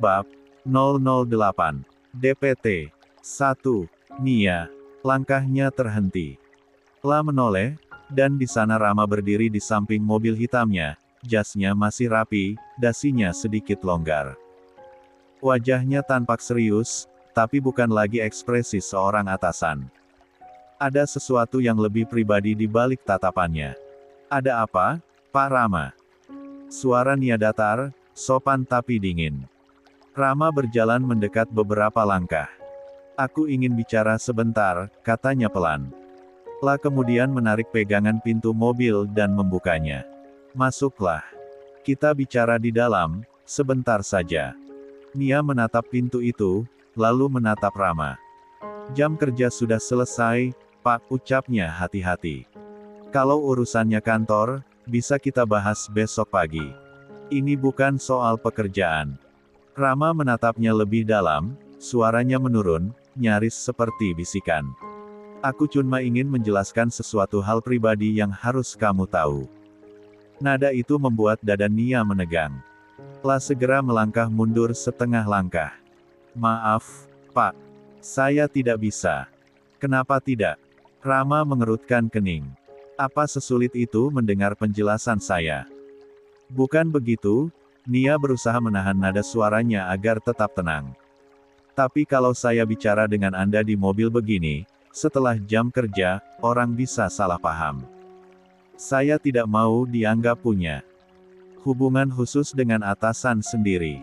Bab 008 DPT 1 Nia. Langkahnya terhenti. La menoleh, dan di sana Rama berdiri di samping mobil hitamnya. Jasnya masih rapi, dasinya sedikit longgar. Wajahnya tampak serius, tapi bukan lagi ekspresi seorang atasan. Ada sesuatu yang lebih pribadi di balik tatapannya. Ada apa, Pak Rama? Suara Nia datar, sopan tapi dingin. Rama berjalan mendekat beberapa langkah. Aku ingin bicara sebentar, katanya pelan. La kemudian menarik pegangan pintu mobil dan membukanya. Masuklah. Kita bicara di dalam, sebentar saja. Nia menatap pintu itu, lalu menatap Rama. Jam kerja sudah selesai, Pak, ucapnya hati-hati. Kalau urusannya kantor, bisa kita bahas besok pagi. Ini bukan soal pekerjaan. Rama menatapnya lebih dalam, suaranya menurun, nyaris seperti bisikan. Aku cuma ingin menjelaskan sesuatu hal pribadi yang harus kamu tahu. Nada itu membuat dada Nia menegang. La segera melangkah mundur setengah langkah. Maaf, Pak. Saya tidak bisa. Kenapa tidak? Rama mengerutkan kening. Apa sesulit itu mendengar penjelasan saya? Bukan begitu, Nia berusaha menahan nada suaranya agar tetap tenang. Tapi kalau saya bicara dengan Anda di mobil begini, setelah jam kerja, orang bisa salah paham. Saya tidak mau dianggap punya hubungan khusus dengan atasan sendiri.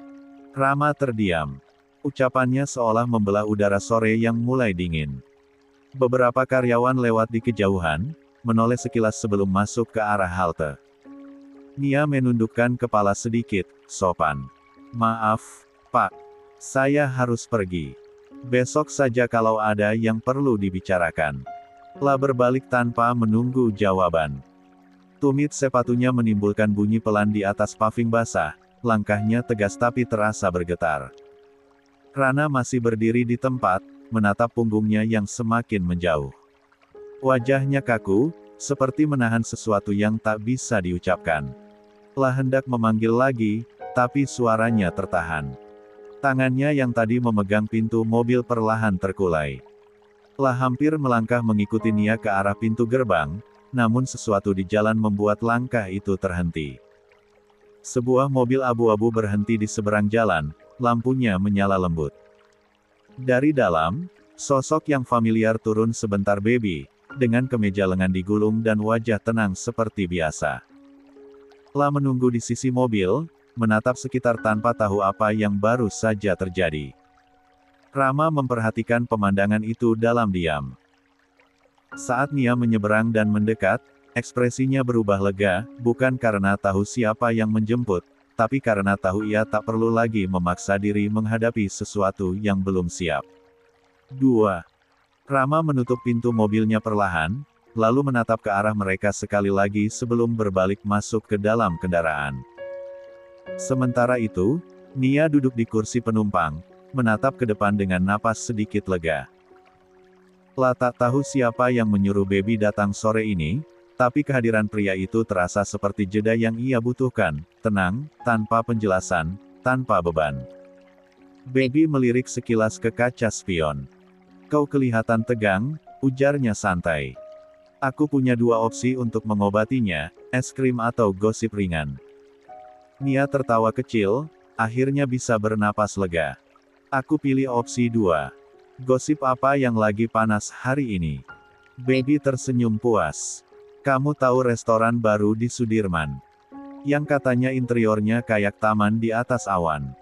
Rama terdiam. Ucapannya seolah membelah udara sore yang mulai dingin. Beberapa karyawan lewat di kejauhan, menoleh sekilas sebelum masuk ke arah halte. Nia menundukkan kepala sedikit, sopan. Maaf, Pak. Saya harus pergi. Besok saja kalau ada yang perlu dibicarakan. La berbalik tanpa menunggu jawaban. Tumit sepatunya menimbulkan bunyi pelan di atas paving basah, langkahnya tegas tapi terasa bergetar. Rana masih berdiri di tempat, menatap punggungnya yang semakin menjauh. Wajahnya kaku, seperti menahan sesuatu yang tak bisa diucapkan. La hendak memanggil lagi, tapi suaranya tertahan. Tangannya yang tadi memegang pintu mobil perlahan terkulai. La hampir melangkah mengikuti Nia ke arah pintu gerbang, namun sesuatu di jalan membuat langkah itu terhenti. Sebuah mobil abu-abu berhenti di seberang jalan, lampunya menyala lembut. Dari dalam, sosok yang familiar turun sebentar baby, dengan kemeja lengan digulung dan wajah tenang seperti biasa. La menunggu di sisi mobil, menatap sekitar tanpa tahu apa yang baru saja terjadi. Rama memperhatikan pemandangan itu dalam diam. Saat Nia menyeberang dan mendekat, ekspresinya berubah lega, bukan karena tahu siapa yang menjemput, tapi karena tahu ia tak perlu lagi memaksa diri menghadapi sesuatu yang belum siap. 2. Rama menutup pintu mobilnya perlahan, lalu menatap ke arah mereka sekali lagi sebelum berbalik masuk ke dalam kendaraan. Sementara itu, Nia duduk di kursi penumpang, menatap ke depan dengan napas sedikit lega. La tak tahu siapa yang menyuruh baby datang sore ini, tapi kehadiran pria itu terasa seperti jeda yang ia butuhkan, tenang, tanpa penjelasan, tanpa beban. Baby melirik sekilas ke kaca spion. Kau kelihatan tegang, ujarnya santai. Aku punya dua opsi untuk mengobatinya, es krim atau gosip ringan. Nia tertawa kecil, akhirnya bisa bernapas lega. Aku pilih opsi 2. Gosip apa yang lagi panas hari ini? Baby tersenyum puas. Kamu tahu restoran baru di Sudirman? Yang katanya interiornya kayak taman di atas awan.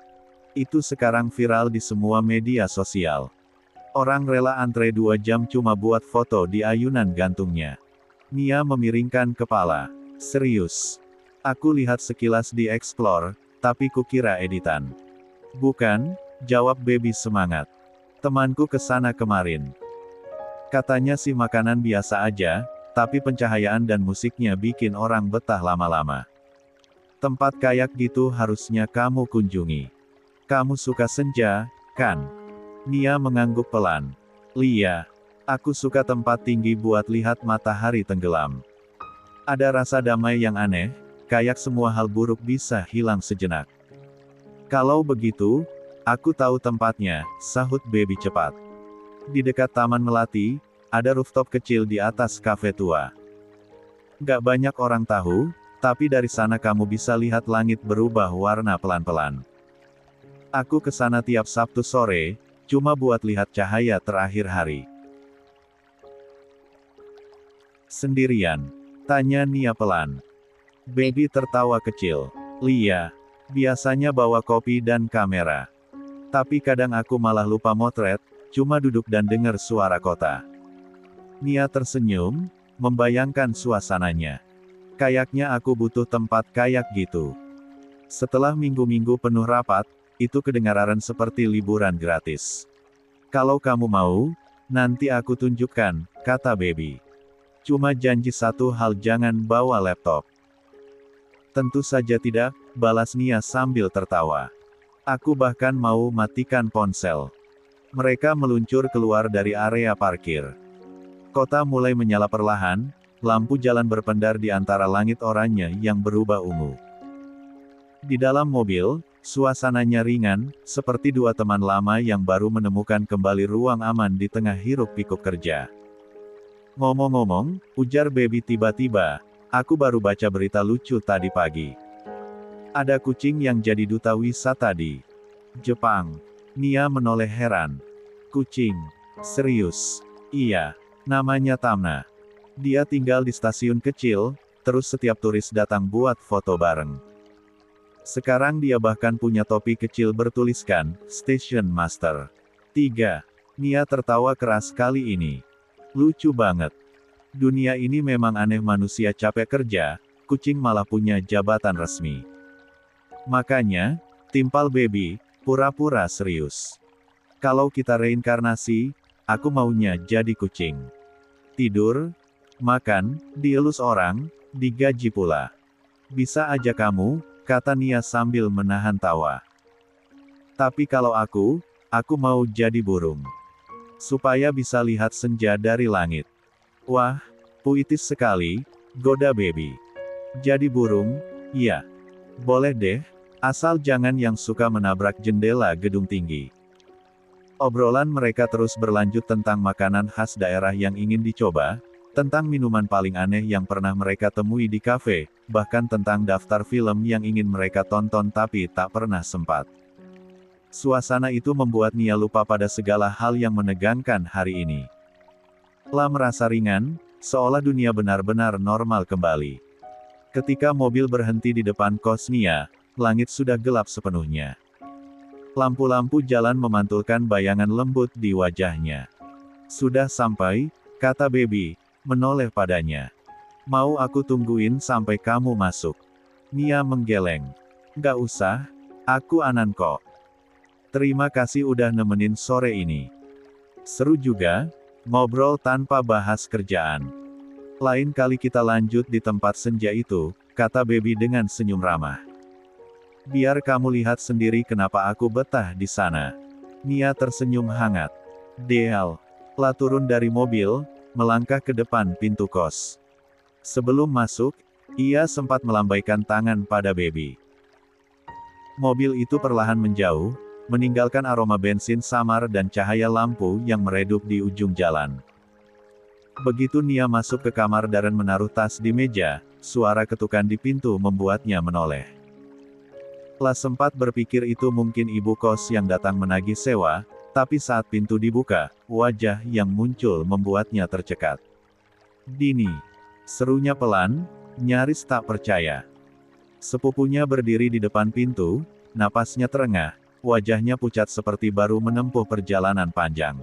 Itu sekarang viral di semua media sosial. Orang rela antre 2 jam cuma buat foto di ayunan gantungnya. Nia memiringkan kepala. Serius. Aku lihat sekilas di Explore, tapi kukira editan. Bukan, jawab baby semangat. Temanku ke sana kemarin. Katanya sih makanan biasa aja, tapi pencahayaan dan musiknya bikin orang betah lama-lama. Tempat kayak gitu harusnya kamu kunjungi. Kamu suka senja, kan? Nia mengangguk pelan. Lia, aku suka tempat tinggi buat lihat matahari tenggelam. Ada rasa damai yang aneh, kayak semua hal buruk bisa hilang sejenak. Kalau begitu, Aku tahu tempatnya, sahut Baby cepat. Di dekat Taman Melati, ada rooftop kecil di atas kafe tua. Gak banyak orang tahu, tapi dari sana kamu bisa lihat langit berubah warna pelan-pelan. Aku ke sana tiap Sabtu sore, cuma buat lihat cahaya terakhir hari. Sendirian? Tanya Nia pelan. Baby tertawa kecil. Lia, biasanya bawa kopi dan kamera. Tapi kadang aku malah lupa motret, cuma duduk dan dengar suara kota. Nia tersenyum, membayangkan suasananya. Kayaknya aku butuh tempat kayak gitu. Setelah minggu-minggu penuh rapat, itu kedengaran seperti liburan gratis. Kalau kamu mau, nanti aku tunjukkan, kata Baby. Cuma janji satu hal, jangan bawa laptop. Tentu saja tidak, balas Nia sambil tertawa. Aku bahkan mau matikan ponsel. Mereka meluncur keluar dari area parkir. Kota mulai menyala perlahan, lampu jalan berpendar di antara langit oranye yang berubah ungu. Di dalam mobil, suasananya ringan, seperti dua teman lama yang baru menemukan kembali ruang aman di tengah hiruk-pikuk kerja. Ngomong-ngomong, ujar Baby tiba-tiba, aku baru baca berita lucu tadi pagi. Ada kucing yang jadi duta wisata di Jepang. Nia menoleh heran. Kucing? Serius? Iya. Namanya Tamna. Dia tinggal di stasiun kecil, terus setiap turis datang buat foto bareng. Sekarang dia bahkan punya topi kecil bertuliskan, Station Master. 3. Nia tertawa keras kali ini. Lucu banget. Dunia ini memang aneh, manusia capek kerja, kucing malah punya jabatan resmi. Makanya, timpal Baby, pura-pura serius. Kalau kita reinkarnasi, aku maunya jadi kucing. Tidur, makan, dielus orang, digaji pula. Bisa aja kamu, kata Nia sambil menahan tawa. Tapi kalau aku mau jadi burung. Supaya bisa lihat senja dari langit. Wah, puitis sekali, goda Baby. Jadi burung? Iya. Boleh deh, asal jangan yang suka menabrak jendela gedung tinggi. Obrolan mereka terus berlanjut tentang makanan khas daerah yang ingin dicoba, tentang minuman paling aneh yang pernah mereka temui di kafe, bahkan tentang daftar film yang ingin mereka tonton tapi tak pernah sempat. Suasana itu membuat Nia lupa pada segala hal yang menegangkan hari ini. La merasa ringan, seolah dunia benar-benar normal kembali. Ketika mobil berhenti di depan kos Nia, langit sudah gelap sepenuhnya. Lampu-lampu jalan memantulkan bayangan lembut di wajahnya. Sudah sampai, kata Baby, menoleh padanya. Mau aku tungguin sampai kamu masuk? Nia menggeleng. Gak usah, aku anan kok. Terima kasih udah nemenin sore ini. Seru juga, ngobrol tanpa bahas kerjaan. Lain kali kita lanjut di tempat senja itu, kata Baby dengan senyum ramah. Biar kamu lihat sendiri kenapa aku betah di sana. Nia tersenyum hangat. Deal. La turun dari mobil, melangkah ke depan pintu kos. Sebelum masuk, ia sempat melambaikan tangan pada Baby. Mobil itu perlahan menjauh, meninggalkan aroma bensin samar dan cahaya lampu yang meredup di ujung jalan. Begitu Nia masuk ke kamar dan menaruh tas di meja, suara ketukan di pintu membuatnya menoleh. La sempat berpikir itu mungkin ibu kos yang datang menagih sewa, tapi saat pintu dibuka, wajah yang muncul membuatnya tercekat. Dini. Serunya pelan, nyaris tak percaya. Sepupunya berdiri di depan pintu, napasnya terengah, wajahnya pucat seperti baru menempuh perjalanan panjang.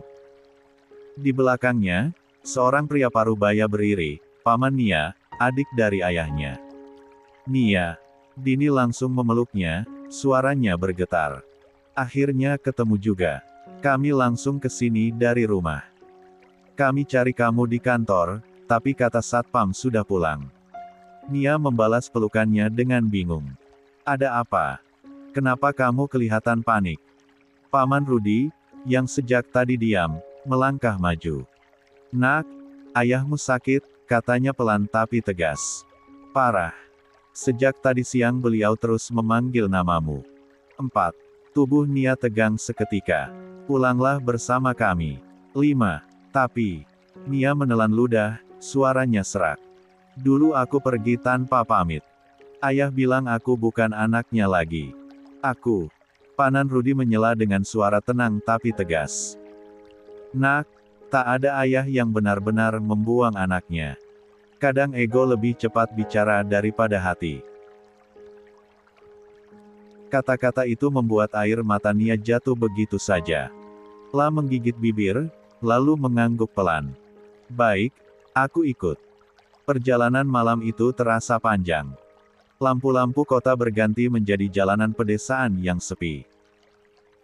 Di belakangnya, seorang pria parubaya berdiri, Paman Nia, adik dari ayahnya. Nia. Dini langsung memeluknya, suaranya bergetar. Akhirnya ketemu juga. Kami langsung ke sini dari rumah. Kami cari kamu di kantor, tapi kata satpam sudah pulang. Nia membalas pelukannya dengan bingung. Ada apa? Kenapa kamu kelihatan panik? Paman Rudi, yang sejak tadi diam, melangkah maju. Nak, ayahmu sakit, katanya pelan tapi tegas. Parah. Sejak tadi siang beliau terus memanggil namamu. 4. Tubuh Nia tegang seketika. Pulanglah bersama kami. 5. Tapi, Nia menelan ludah, suaranya serak. Dulu aku pergi tanpa pamit. Ayah bilang aku bukan anaknya lagi. Aku. Panan Rudi menyela dengan suara tenang tapi tegas. Nak, tak ada ayah yang benar-benar membuang anaknya. Kadang ego lebih cepat bicara daripada hati. Kata-kata itu membuat air mata Nia jatuh begitu saja. La menggigit bibir, lalu mengangguk pelan. Baik, aku ikut. Perjalanan malam itu terasa panjang. Lampu-lampu kota berganti menjadi jalanan pedesaan yang sepi.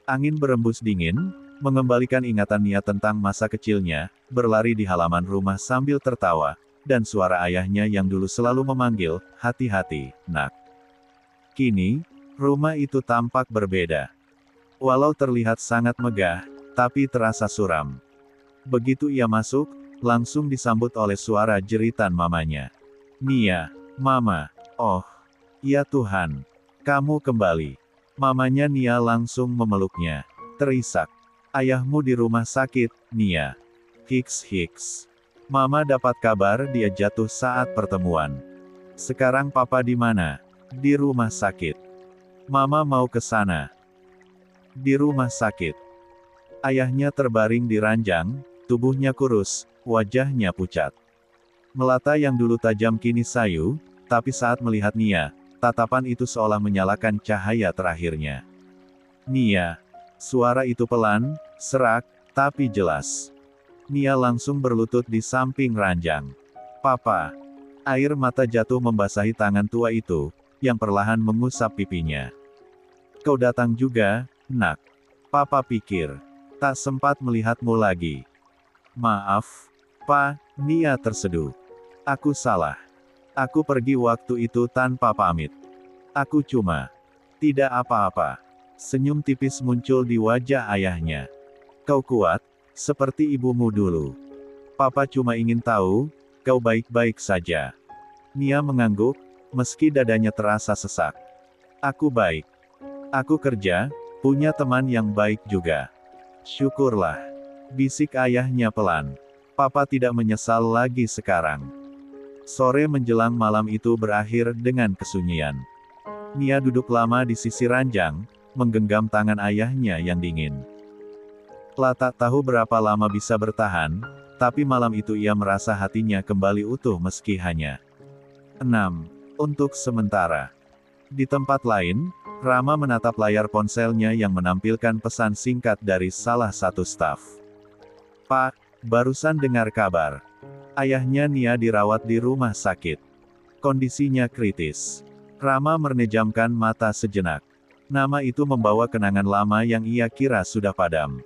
Angin berembus dingin, mengembalikan ingatan Nia tentang masa kecilnya, berlari di halaman rumah sambil tertawa, dan suara ayahnya yang dulu selalu memanggil, hati-hati, nak. Kini, rumah itu tampak berbeda. Walau terlihat sangat megah, tapi terasa suram. Begitu ia masuk, langsung disambut oleh suara jeritan mamanya. Nia, Mama, oh, ya Tuhan, kamu kembali. Mamanya Nia langsung memeluknya. Terisak. Ayahmu di rumah sakit, Nia. Hiks. Mama dapat kabar dia jatuh saat pertemuan. Sekarang papa di mana? Di rumah sakit. Mama mau ke sana. Di rumah sakit. Ayahnya terbaring di ranjang, tubuhnya kurus, wajahnya pucat. Melata yang dulu tajam kini sayu, tapi saat melihat Nia, tatapan itu seolah menyalakan cahaya terakhirnya. Nia. Suara itu pelan, serak, tapi jelas. Nia langsung berlutut di samping ranjang. Papa. Air mata jatuh membasahi tangan tua itu, yang perlahan mengusap pipinya. Kau datang juga, nak. Papa pikir. Tak sempat melihatmu lagi. Maaf, Pa, Nia terseduh. Aku salah. Aku pergi waktu itu tanpa pamit. Aku cuma. Tidak apa-apa. Senyum tipis muncul di wajah ayahnya. Kau kuat, seperti ibumu dulu. Papa cuma ingin tahu, kau baik-baik saja. Nia mengangguk, meski dadanya terasa sesak. Aku baik. Aku kerja, punya teman yang baik juga. Syukurlah. Bisik ayahnya pelan. Papa tidak menyesal lagi sekarang. Sore menjelang malam itu berakhir dengan kesunyian. Nia duduk lama di sisi ranjang, menggenggam tangan ayahnya yang dingin. La tak tahu berapa lama bisa bertahan, tapi malam itu ia merasa hatinya kembali utuh meski hanya 6. Untuk sementara. Di tempat lain, Rama menatap layar ponselnya yang menampilkan pesan singkat dari salah satu staf. Pak, barusan dengar kabar. Ayahnya Nia dirawat di rumah sakit. Kondisinya kritis. Rama menejamkan mata sejenak. Nama itu membawa kenangan lama yang ia kira sudah padam.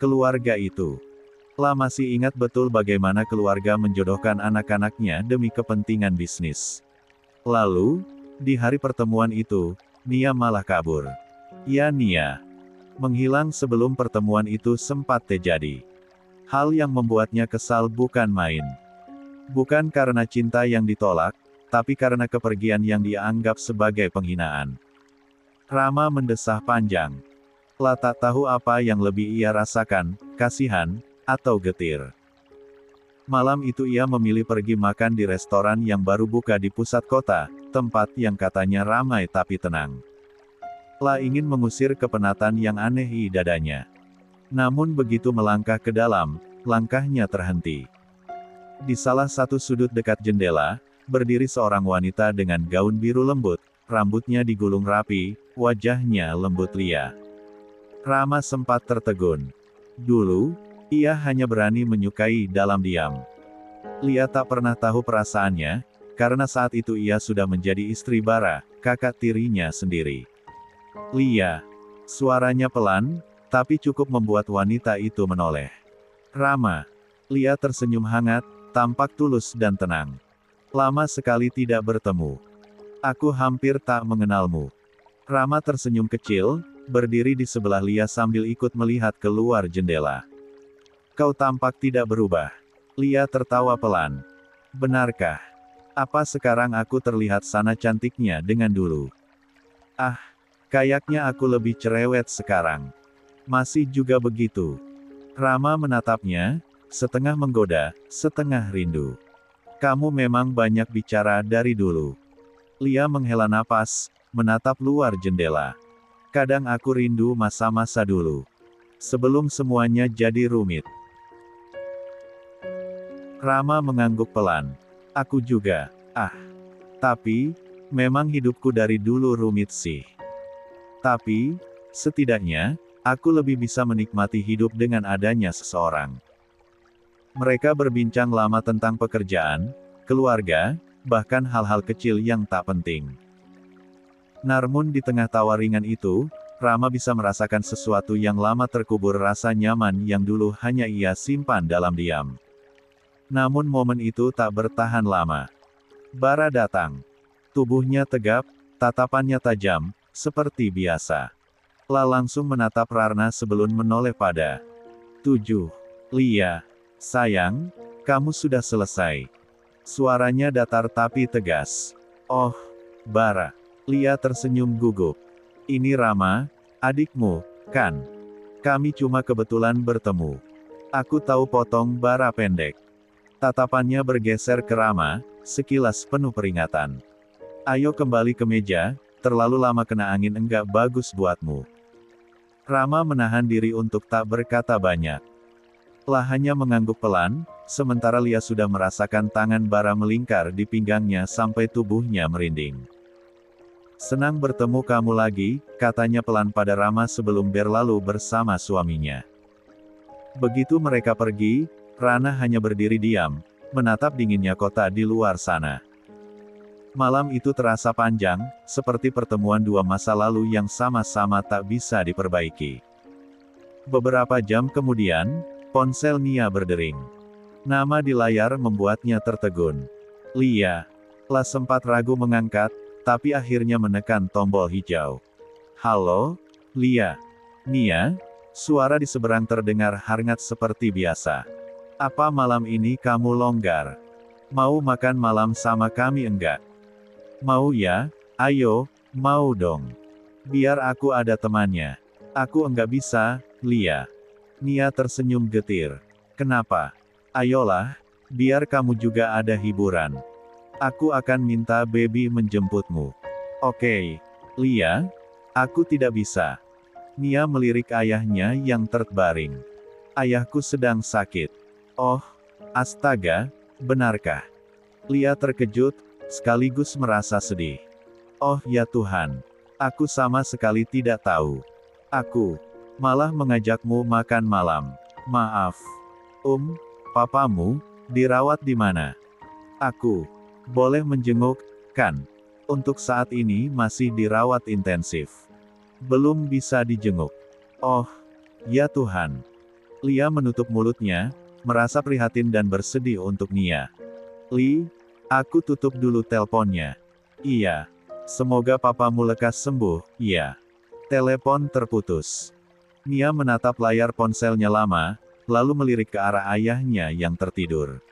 Keluarga itu. La masih ingat betul bagaimana keluarga menjodohkan anak-anaknya demi kepentingan bisnis. Lalu, di hari pertemuan itu, Nia malah kabur. Ya Nia. Menghilang sebelum pertemuan itu sempat terjadi. Hal yang membuatnya kesal bukan main. Bukan karena cinta yang ditolak, tapi karena kepergian yang dia anggap sebagai penghinaan. Rama mendesah panjang. La tak tahu apa yang lebih ia rasakan, kasihan, atau getir. Malam itu ia memilih pergi makan di restoran yang baru buka di pusat kota, tempat yang katanya ramai tapi tenang. La ingin mengusir kepenatan yang aneh di dadanya. Namun begitu melangkah ke dalam, langkahnya terhenti. Di salah satu sudut dekat jendela, berdiri seorang wanita dengan gaun biru lembut, rambutnya digulung rapi, wajahnya lembut lia. Rama sempat tertegun. Dulu, ia hanya berani menyukai dalam diam. Lia tak pernah tahu perasaannya, karena saat itu ia sudah menjadi istri Bara, kakak tirinya sendiri. Lia. Suaranya pelan, tapi cukup membuat wanita itu menoleh. Rama. Lia tersenyum hangat, tampak tulus dan tenang. Lama sekali tidak bertemu. Aku hampir tak mengenalmu. Rama tersenyum kecil, berdiri di sebelah Lia sambil ikut melihat keluar jendela. Kau tampak tidak berubah. Lia tertawa pelan. Benarkah? Apa sekarang aku terlihat sana cantiknya dengan dulu? Ah, Kayaknya aku lebih cerewet sekarang. Masih juga begitu. Rama menatapnya, setengah menggoda, setengah rindu. Kamu memang banyak bicara dari dulu. Lia menghela napas, menatap luar jendela. Kadang aku rindu masa-masa dulu. Sebelum semuanya jadi rumit. Rama mengangguk pelan. Aku juga. Tapi, memang hidupku dari dulu rumit sih. Tapi, setidaknya, aku lebih bisa menikmati hidup dengan adanya seseorang. Mereka berbincang lama tentang pekerjaan, keluarga, bahkan hal-hal kecil yang tak penting. Namun di tengah tawa ringan itu, Rama bisa merasakan sesuatu yang lama terkubur, rasa nyaman yang dulu hanya ia simpan dalam diam. Namun momen itu tak bertahan lama. Bara datang. Tubuhnya tegap, tatapannya tajam, seperti biasa. La langsung menatap Rarna sebelum menoleh pada 7. Lia. Sayang, kamu sudah selesai. Suaranya datar tapi tegas. Oh, Bara. Lia tersenyum gugup. Ini Rama, adikmu, kan? Kami cuma kebetulan bertemu. Aku tahu, potong Bara pendek. Tatapannya bergeser ke Rama, sekilas penuh peringatan. Ayo kembali ke meja, terlalu lama kena angin enggak bagus buatmu. Rama menahan diri untuk tak berkata banyak. La hanya mengangguk pelan, sementara Lia sudah merasakan tangan Bara melingkar di pinggangnya sampai tubuhnya merinding. Senang bertemu kamu lagi, katanya pelan pada Rama sebelum berlalu bersama suaminya. Begitu mereka pergi, Rana hanya berdiri diam, menatap dinginnya kota di luar sana. Malam itu terasa panjang, seperti pertemuan dua masa lalu yang sama-sama tak bisa diperbaiki. Beberapa jam kemudian, ponsel Nia berdering. Nama di layar membuatnya tertegun. Lia. La sempat ragu mengangkat, tapi akhirnya menekan tombol hijau. Halo, Lia. Nia? Suara di seberang terdengar hangat seperti biasa. Apa malam ini kamu longgar? Mau makan malam sama kami enggak? Mau ya? Ayo, mau dong. Biar aku ada temannya. Aku enggak bisa, Lia. Nia tersenyum getir. Kenapa? Ayolah, biar kamu juga ada hiburan. Aku akan minta baby menjemputmu. Oke, Lia? Aku tidak bisa. Nia melirik ayahnya yang terbaring. Ayahku sedang sakit. Oh, astaga, benarkah? Lia terkejut, sekaligus merasa sedih. Oh ya Tuhan, aku sama sekali tidak tahu. Aku malah mengajakmu makan malam. Maaf. Papamu, dirawat di mana? Aku boleh menjenguk, kan? Untuk saat ini masih dirawat intensif. Belum bisa dijenguk. Oh, ya Tuhan. Lia menutup mulutnya, merasa prihatin dan bersedih untuk Nia. Li, aku tutup dulu teleponnya. Iya. Semoga papamu lekas sembuh, iya. Telepon terputus. Nia menatap layar ponselnya lama, lalu melirik ke arah ayahnya yang tertidur.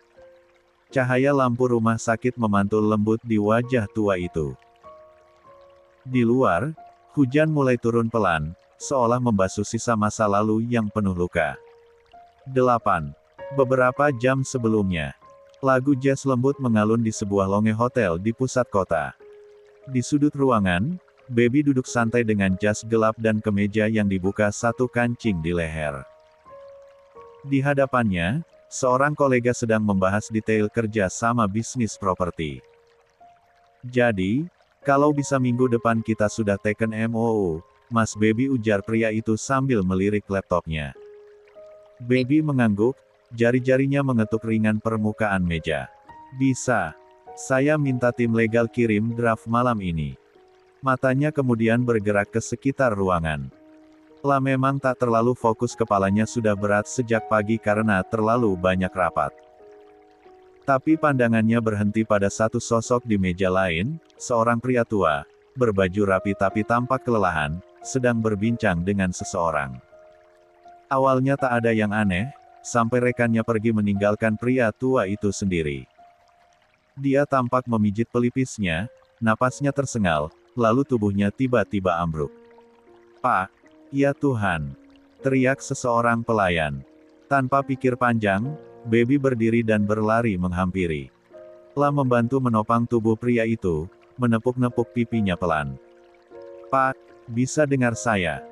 Cahaya lampu rumah sakit memantul lembut di wajah tua itu. Di luar, hujan mulai turun pelan, seolah membasuh sisa masa lalu yang penuh luka. 8. Beberapa jam sebelumnya, lagu jazz lembut mengalun di sebuah longe hotel di pusat kota. Di sudut ruangan, Baby duduk santai dengan jas gelap dan kemeja yang dibuka satu kancing di leher. Di hadapannya, seorang kolega sedang membahas detail kerja sama bisnis properti. Jadi, kalau bisa minggu depan kita sudah teken MOU, Mas Baby, ujar pria itu sambil melirik laptopnya. Baby mengangguk, jari-jarinya mengetuk ringan permukaan meja. Bisa. Saya minta tim legal kirim draft malam ini. Matanya kemudian bergerak ke sekitar ruangan. La memang tak terlalu fokus, kepalanya sudah berat sejak pagi karena terlalu banyak rapat. Tapi pandangannya berhenti pada satu sosok di meja lain, seorang pria tua, berbaju rapi tapi tampak kelelahan, sedang berbincang dengan seseorang. Awalnya tak ada yang aneh, sampai rekannya pergi meninggalkan pria tua itu sendiri. Dia tampak memijit pelipisnya, napasnya tersengal, lalu tubuhnya tiba-tiba ambruk. Pak, ya Tuhan, teriak seseorang pelayan. Tanpa pikir panjang, Baby berdiri dan berlari menghampiri. La membantu menopang tubuh pria itu, menepuk-nepuk pipinya pelan. Pak, bisa dengar saya?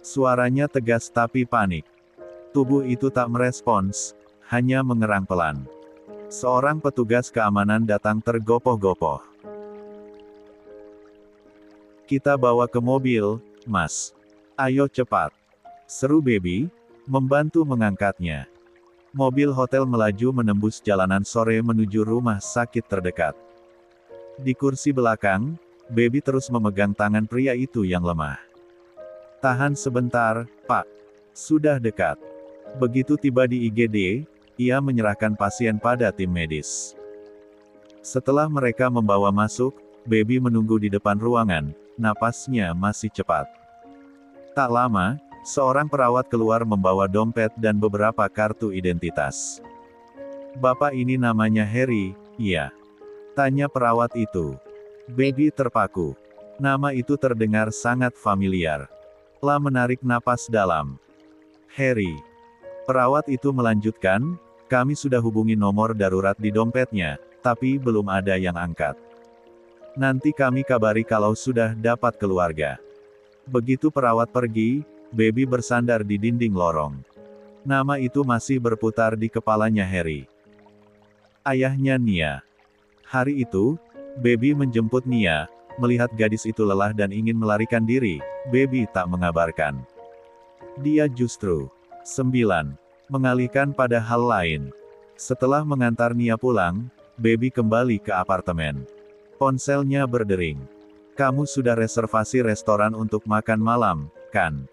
Suaranya tegas tapi panik. Tubuh itu tak merespons, hanya mengerang pelan. Seorang petugas keamanan datang tergopoh-gopoh. Kita bawa ke mobil, Mas. Ayo cepat. Seru Baby, membantu mengangkatnya. Mobil hotel melaju menembus jalanan sore menuju rumah sakit terdekat. Di kursi belakang, Baby terus memegang tangan pria itu yang lemah. Tahan sebentar, Pak. Sudah dekat. Begitu tiba di IGD, ia menyerahkan pasien pada tim medis. Setelah mereka membawa masuk, Baby menunggu di depan ruangan, napasnya masih cepat. Tak lama, seorang perawat keluar membawa dompet dan beberapa kartu identitas. Bapak ini namanya Harry, iya? Tanya perawat itu. Baby terpaku. Nama itu terdengar sangat familiar. La menarik napas dalam. Harry. Perawat itu melanjutkan, kami sudah hubungi nomor darurat di dompetnya, tapi belum ada yang angkat. Nanti kami kabari kalau sudah dapat keluarga. Begitu perawat pergi, Baby bersandar di dinding lorong. Nama itu masih berputar di kepalanya Harry. Ayahnya Nia. Hari itu, Baby menjemput Nia, melihat gadis itu lelah dan ingin melarikan diri, Baby tak mengabarkan. Dia justru 9. Mengalihkan pada hal lain. Setelah mengantar Nia pulang, Baby kembali ke apartemen. Ponselnya berdering. Kamu sudah reservasi restoran untuk makan malam, kan?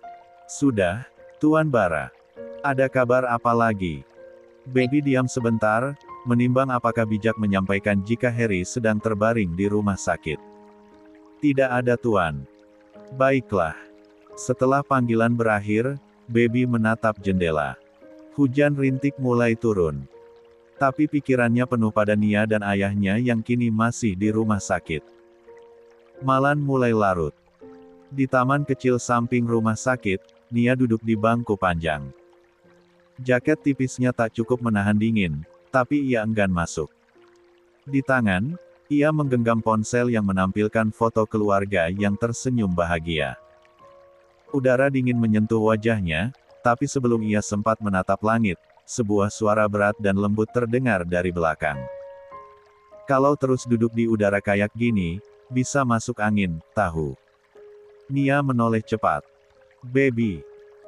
Sudah, Tuan Bara. Ada kabar apa lagi? Baby diam sebentar, menimbang apakah bijak menyampaikan jika Harry sedang terbaring di rumah sakit. Tidak ada Tuan. Baiklah. Setelah panggilan berakhir, Baby menatap jendela. Hujan rintik mulai turun. Tapi pikirannya penuh pada Nia dan ayahnya yang kini masih di rumah sakit. Malam mulai larut. Di taman kecil samping rumah sakit, Nia duduk di bangku panjang. Jaket tipisnya tak cukup menahan dingin, tapi ia enggan masuk. Di tangan, ia menggenggam ponsel yang menampilkan foto keluarga yang tersenyum bahagia. Udara dingin menyentuh wajahnya, tapi sebelum ia sempat menatap langit, sebuah suara berat dan lembut terdengar dari belakang. Kalau terus duduk di udara kayak gini, bisa masuk angin, tahu. Nia menoleh cepat. Baby.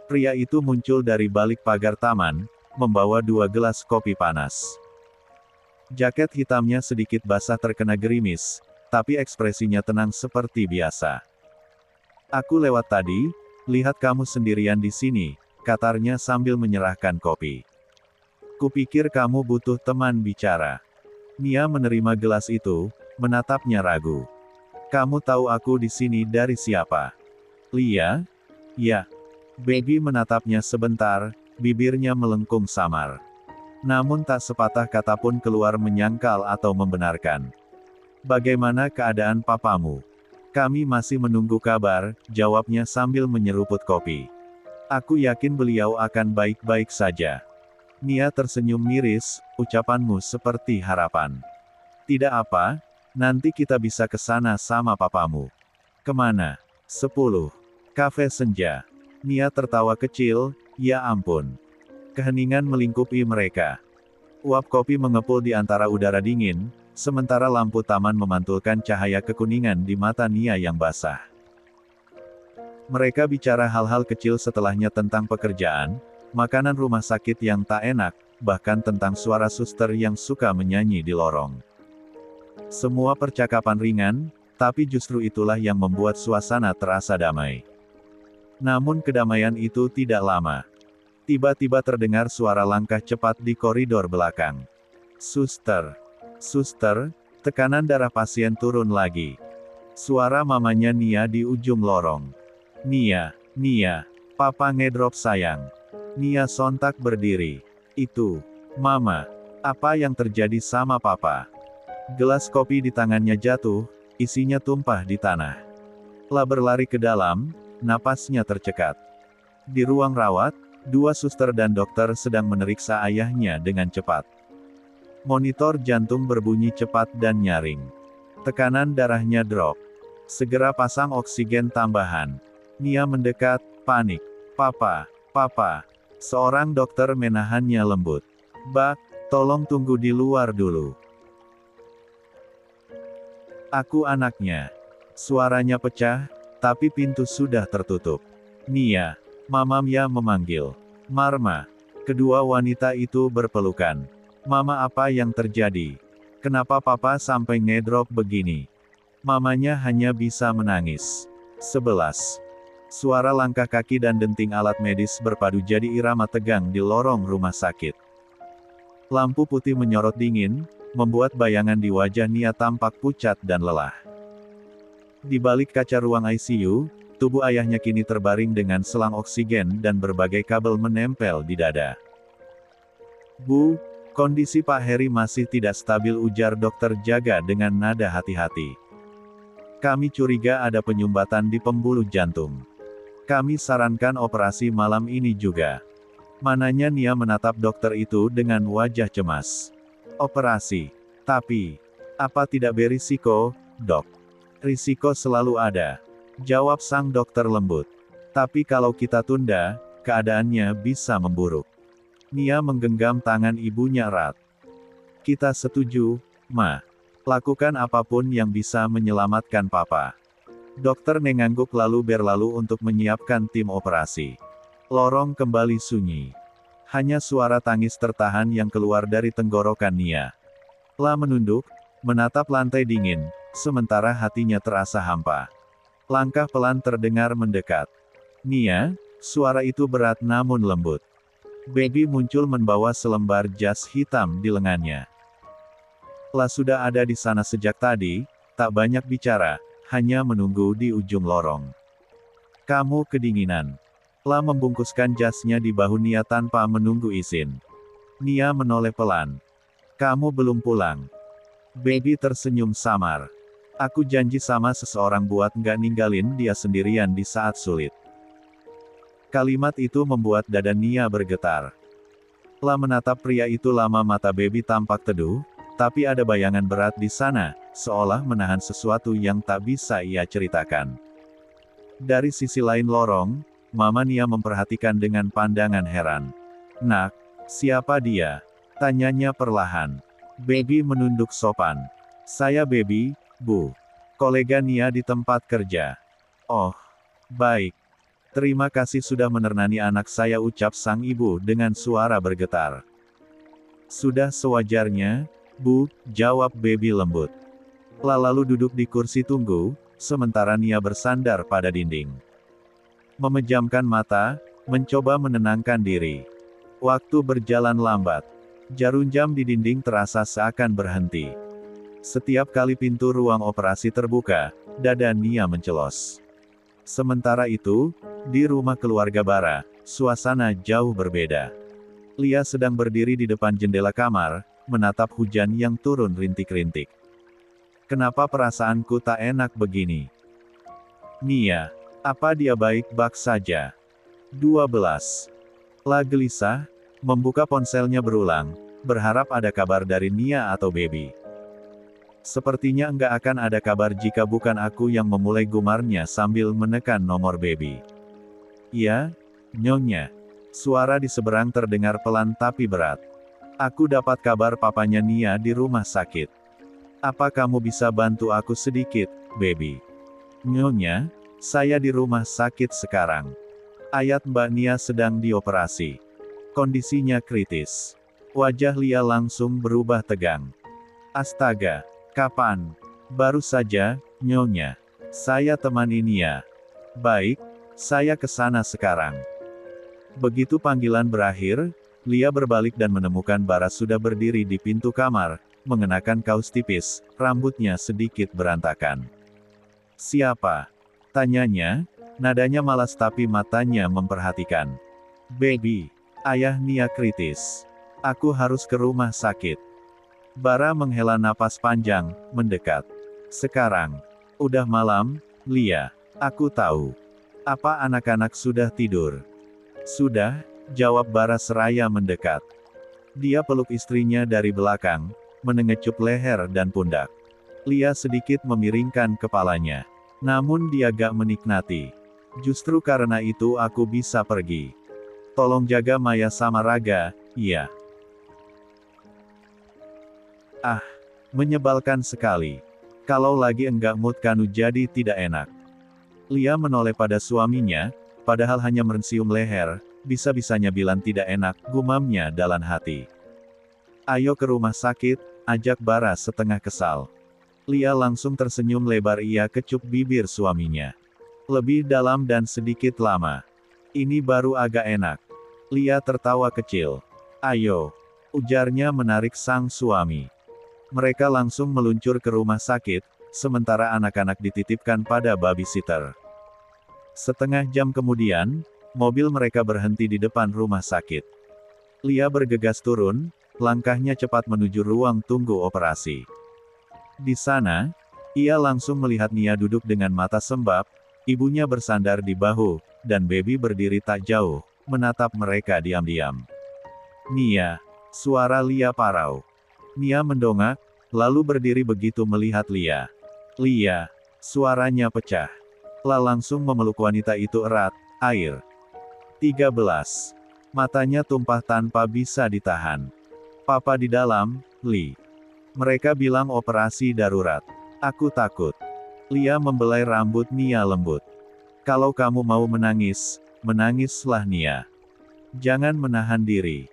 Pria itu muncul dari balik pagar taman, membawa 2 gelas kopi panas. Jaket hitamnya sedikit basah terkena gerimis, tapi ekspresinya tenang seperti biasa. Aku lewat tadi, lihat kamu sendirian di sini, katarnya sambil menyerahkan kopi. Kupikir kamu butuh teman bicara. Nia menerima gelas itu, menatapnya ragu. Kamu tahu aku di sini dari siapa? Lia? Ya. Baby menatapnya sebentar, bibirnya melengkung samar. Namun tak sepatah kata pun keluar menyangkal atau membenarkan. Bagaimana keadaan papamu? Kami masih menunggu kabar, jawabnya sambil menyeruput kopi. Aku yakin beliau akan baik-baik saja. Nia tersenyum miris, ucapanmu seperti harapan. Tidak apa, nanti kita bisa ke sana sama papamu. Kemana? 10. Kafe Senja. Nia tertawa kecil, ya ampun. Keheningan melingkupi mereka. Uap kopi mengepul di antara udara dingin, sementara lampu taman memantulkan cahaya kekuningan di mata Nia yang basah. Mereka bicara hal-hal kecil setelahnya tentang pekerjaan, makanan rumah sakit yang tak enak, bahkan tentang suara suster yang suka menyanyi di lorong. Semua percakapan ringan, tapi justru itulah yang membuat suasana terasa damai. Namun kedamaian itu tidak lama. Tiba-tiba terdengar suara langkah cepat di koridor belakang. Suster. Suster, tekanan darah pasien turun lagi. Suara mamanya Nia di ujung lorong. Nia, papa ngedrop sayang. Nia sontak berdiri. Itu, mama. Apa yang terjadi sama papa? Gelas kopi di tangannya jatuh, isinya tumpah di tanah. La berlari ke dalam, napasnya tercekat. Di ruang rawat, dua suster dan dokter sedang memeriksa ayahnya dengan cepat. Monitor jantung berbunyi cepat dan nyaring. Tekanan darahnya drop. Segera pasang oksigen tambahan. Nia mendekat, panik. Papa, papa. Seorang dokter menahannya lembut. Bak, tolong tunggu di luar dulu. Aku anaknya. Suaranya pecah, tapi pintu sudah tertutup. Nia, Mama Mia memanggil. Marma. Kedua wanita itu berpelukan. Mama, apa yang terjadi? Kenapa papa sampai ngedrop begini? Mamanya hanya bisa menangis. 11. Suara langkah kaki dan denting alat medis berpadu jadi irama tegang di lorong rumah sakit. Lampu putih menyorot dingin, membuat bayangan di wajah Nia tampak pucat dan lelah. Di balik kaca ruang ICU, tubuh ayahnya kini terbaring dengan selang oksigen dan berbagai kabel menempel di dada. Bu, kondisi Pak Heri masih tidak stabil, ujar dokter jaga dengan nada hati-hati. Kami curiga ada penyumbatan di pembuluh jantung. Kami sarankan operasi malam ini juga. Mananya Nia menatap dokter itu dengan wajah cemas. Operasi. Tapi, apa tidak berisiko, dok? Risiko selalu ada. Jawab sang dokter lembut. Tapi kalau kita tunda, keadaannya bisa memburuk. Nia menggenggam tangan ibunya erat. Kita setuju, Ma. Lakukan apapun yang bisa menyelamatkan papa. Dokter mengangguk lalu berlalu untuk menyiapkan tim operasi. Lorong kembali sunyi. Hanya suara tangis tertahan yang keluar dari tenggorokan Nia. La menunduk, menatap lantai dingin, sementara hatinya terasa hampa. Langkah pelan terdengar mendekat. Nia, suara itu berat namun lembut. Baby muncul membawa selembar jas hitam di lengannya. La sudah ada di sana sejak tadi, tak banyak bicara, hanya menunggu di ujung lorong. Kamu kedinginan. La membungkuskan jasnya di bahu Nia tanpa menunggu izin. Nia menoleh pelan. Kamu belum pulang. Baby tersenyum samar. Aku janji sama seseorang buat nggak ninggalin dia sendirian di saat sulit. Kalimat itu membuat dada Nia bergetar. La menatap pria itu lama, mata Baby tampak teduh, tapi ada bayangan berat di sana, seolah menahan sesuatu yang tak bisa ia ceritakan. Dari sisi lain lorong, Mama Nia memperhatikan dengan pandangan heran. Nak, siapa dia? Tanyanya perlahan. Baby menunduk sopan. Saya Baby, Bu. Kolega Nia di tempat kerja. Oh, baik. Terima kasih sudah menernani anak saya, ucap sang ibu dengan suara bergetar. Sudah sewajarnya, Bu, jawab Baby lembut. Lalu duduk di kursi tunggu, sementara Nia bersandar pada dinding. Memejamkan mata, mencoba menenangkan diri. Waktu berjalan lambat. Jarum jam di dinding terasa seakan berhenti. Setiap kali pintu ruang operasi terbuka, dada Nia mencelos. Sementara itu, di rumah keluarga Bara, suasana jauh berbeda. Lia sedang berdiri di depan jendela kamar, menatap hujan yang turun rintik-rintik. Kenapa perasaanku tak enak begini? Nia. Apa dia baik-baik saja? 12. La gelisah, membuka ponselnya berulang, berharap ada kabar dari Nia atau Baby. Sepertinya enggak akan ada kabar jika bukan aku yang memulai, gumarnya sambil menekan nomor Baby. Ya, Nyonya. Suara di seberang terdengar pelan tapi berat. Aku dapat kabar papanya Nia di rumah sakit. Apa kamu bisa bantu aku sedikit, Baby? Nyonya, saya di rumah sakit sekarang. Ayat Mbak Nia sedang dioperasi. Kondisinya kritis. Wajah Lia langsung berubah tegang. Astaga, kapan? Baru saja, Nyonya. Saya temani Nia. Baik, saya ke sana sekarang. Begitu panggilan berakhir, Lia berbalik dan menemukan Bara sudah berdiri di pintu kamar, mengenakan kaos tipis, rambutnya sedikit berantakan. Siapa? Tanyanya, nadanya malas tapi matanya memperhatikan. Baby, ayah Nia kritis. Aku harus ke rumah sakit. Bara menghela napas panjang, mendekat. Sekarang. Udah malam, Lia. Aku tahu. Apa anak-anak sudah tidur? Sudah, jawab Bara seraya mendekat. Dia peluk istrinya dari belakang, mengecup leher dan pundak. Lia sedikit memiringkan kepalanya. Namun dia gak menikmati. Justru karena itu aku bisa pergi. Tolong jaga Maya sama Raga, iya. Ah, menyebalkan sekali. Kalau lagi enggak mood Kanu jadi tidak enak. Lia menoleh pada suaminya, padahal hanya mencium leher, bisa-bisanya bilang tidak enak, gumamnya dalam hati. Ayo ke rumah sakit, ajak Bara setengah kesal. Lia langsung tersenyum lebar, ia kecup bibir suaminya. Lebih dalam dan sedikit lama. Ini baru agak enak. Lia tertawa kecil. Ayo, ujarnya menarik sang suami. Mereka langsung meluncur ke rumah sakit, sementara anak-anak dititipkan pada babysitter. Setengah jam kemudian, mobil mereka berhenti di depan rumah sakit. Lia bergegas turun, langkahnya cepat menuju ruang tunggu operasi. Di sana, ia langsung melihat Nia duduk dengan mata sembab, ibunya bersandar di bahu, dan baby berdiri tak jauh, menatap mereka diam-diam. Nia, suara Lia parau. Nia mendongak, lalu berdiri begitu melihat Lia. Lia, suaranya pecah. La langsung memeluk wanita itu erat, air. 13. Matanya tumpah tanpa bisa ditahan. Papa di dalam, Li. Mereka bilang operasi darurat. Aku takut. Lia membelai rambut Nia lembut. Kalau kamu mau menangis, menangislah Nia. Jangan menahan diri.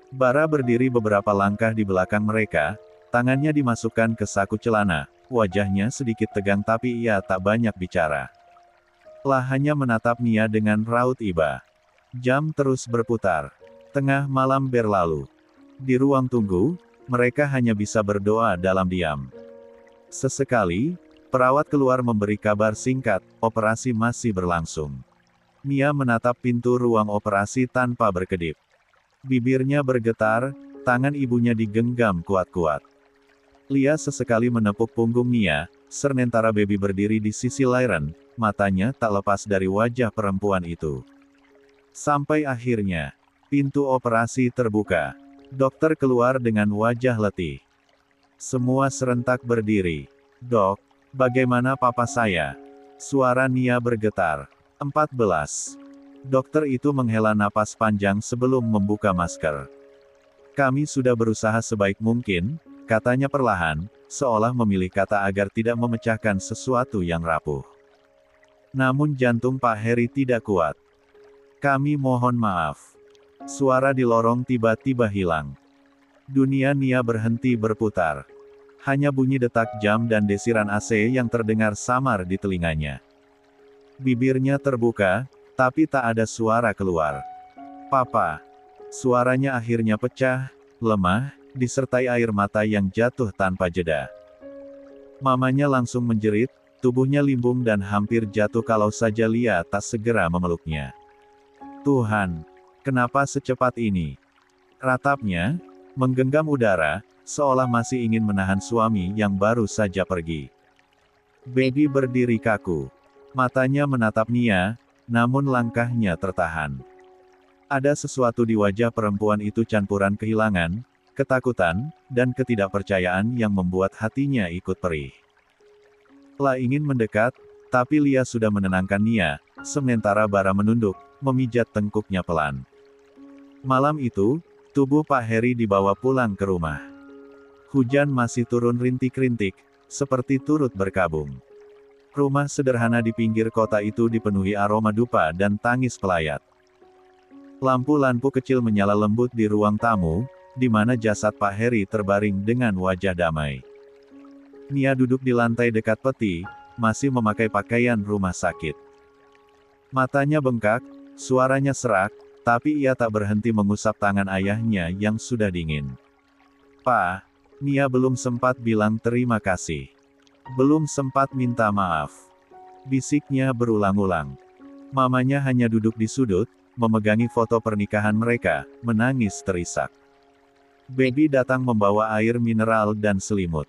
Bara berdiri beberapa langkah di belakang mereka, tangannya dimasukkan ke saku celana, wajahnya sedikit tegang tapi ia tak banyak bicara. La hanya menatap Nia dengan raut iba. Jam terus berputar. Tengah malam berlalu. Di ruang tunggu, mereka hanya bisa berdoa dalam diam. Sesekali, perawat keluar memberi kabar singkat, operasi masih berlangsung. Nia menatap pintu ruang operasi tanpa berkedip. Bibirnya bergetar, tangan ibunya digenggam kuat-kuat. Lia sesekali menepuk punggung Nia, sementara baby berdiri di sisi Lairen, matanya tak lepas dari wajah perempuan itu. Sampai akhirnya, pintu operasi terbuka. Dokter keluar dengan wajah letih. Semua serentak berdiri. Dok, bagaimana papa saya? Suara Nia bergetar. 14. Dokter itu menghela napas panjang sebelum membuka masker. Kami sudah berusaha sebaik mungkin, katanya perlahan, seolah memilih kata agar tidak memecahkan sesuatu yang rapuh. Namun jantung Pak Heri tidak kuat. Kami mohon maaf. Suara di lorong tiba-tiba hilang. Dunia Nia berhenti berputar. Hanya bunyi detak jam dan desiran AC yang terdengar samar di telinganya. Bibirnya terbuka, tapi tak ada suara keluar. Papa. Suaranya akhirnya pecah, lemah, disertai air mata yang jatuh tanpa jeda. Mamanya langsung menjerit, tubuhnya limbung dan hampir jatuh kalau saja Lia tak segera memeluknya. Tuhan, kenapa secepat ini? Ratapnya, menggenggam udara, seolah masih ingin menahan suami yang baru saja pergi. Baby berdiri kaku. Matanya menatap Nia, namun langkahnya tertahan. Ada sesuatu di wajah perempuan itu, campuran kehilangan, ketakutan, dan ketidakpercayaan yang membuat hatinya ikut perih. La ingin mendekat, tapi Lia sudah menenangkan Nia, sementara Bara menunduk, memijat tengkuknya pelan. Malam itu, tubuh Pak Heri dibawa pulang ke rumah. Hujan masih turun rintik-rintik, seperti turut berkabung. Rumah sederhana di pinggir kota itu dipenuhi aroma dupa dan tangis pelayat. Lampu-lampu kecil menyala lembut di ruang tamu, di mana jasad Pak Heri terbaring dengan wajah damai. Nia duduk di lantai dekat peti, masih memakai pakaian rumah sakit. Matanya bengkak, suaranya serak, tapi ia tak berhenti mengusap tangan ayahnya yang sudah dingin. "Pa," Nia belum sempat bilang terima kasih. Belum sempat minta maaf. Bisiknya berulang-ulang. Mamanya hanya duduk di sudut, memegangi foto pernikahan mereka, menangis terisak. Baby datang membawa air mineral dan selimut.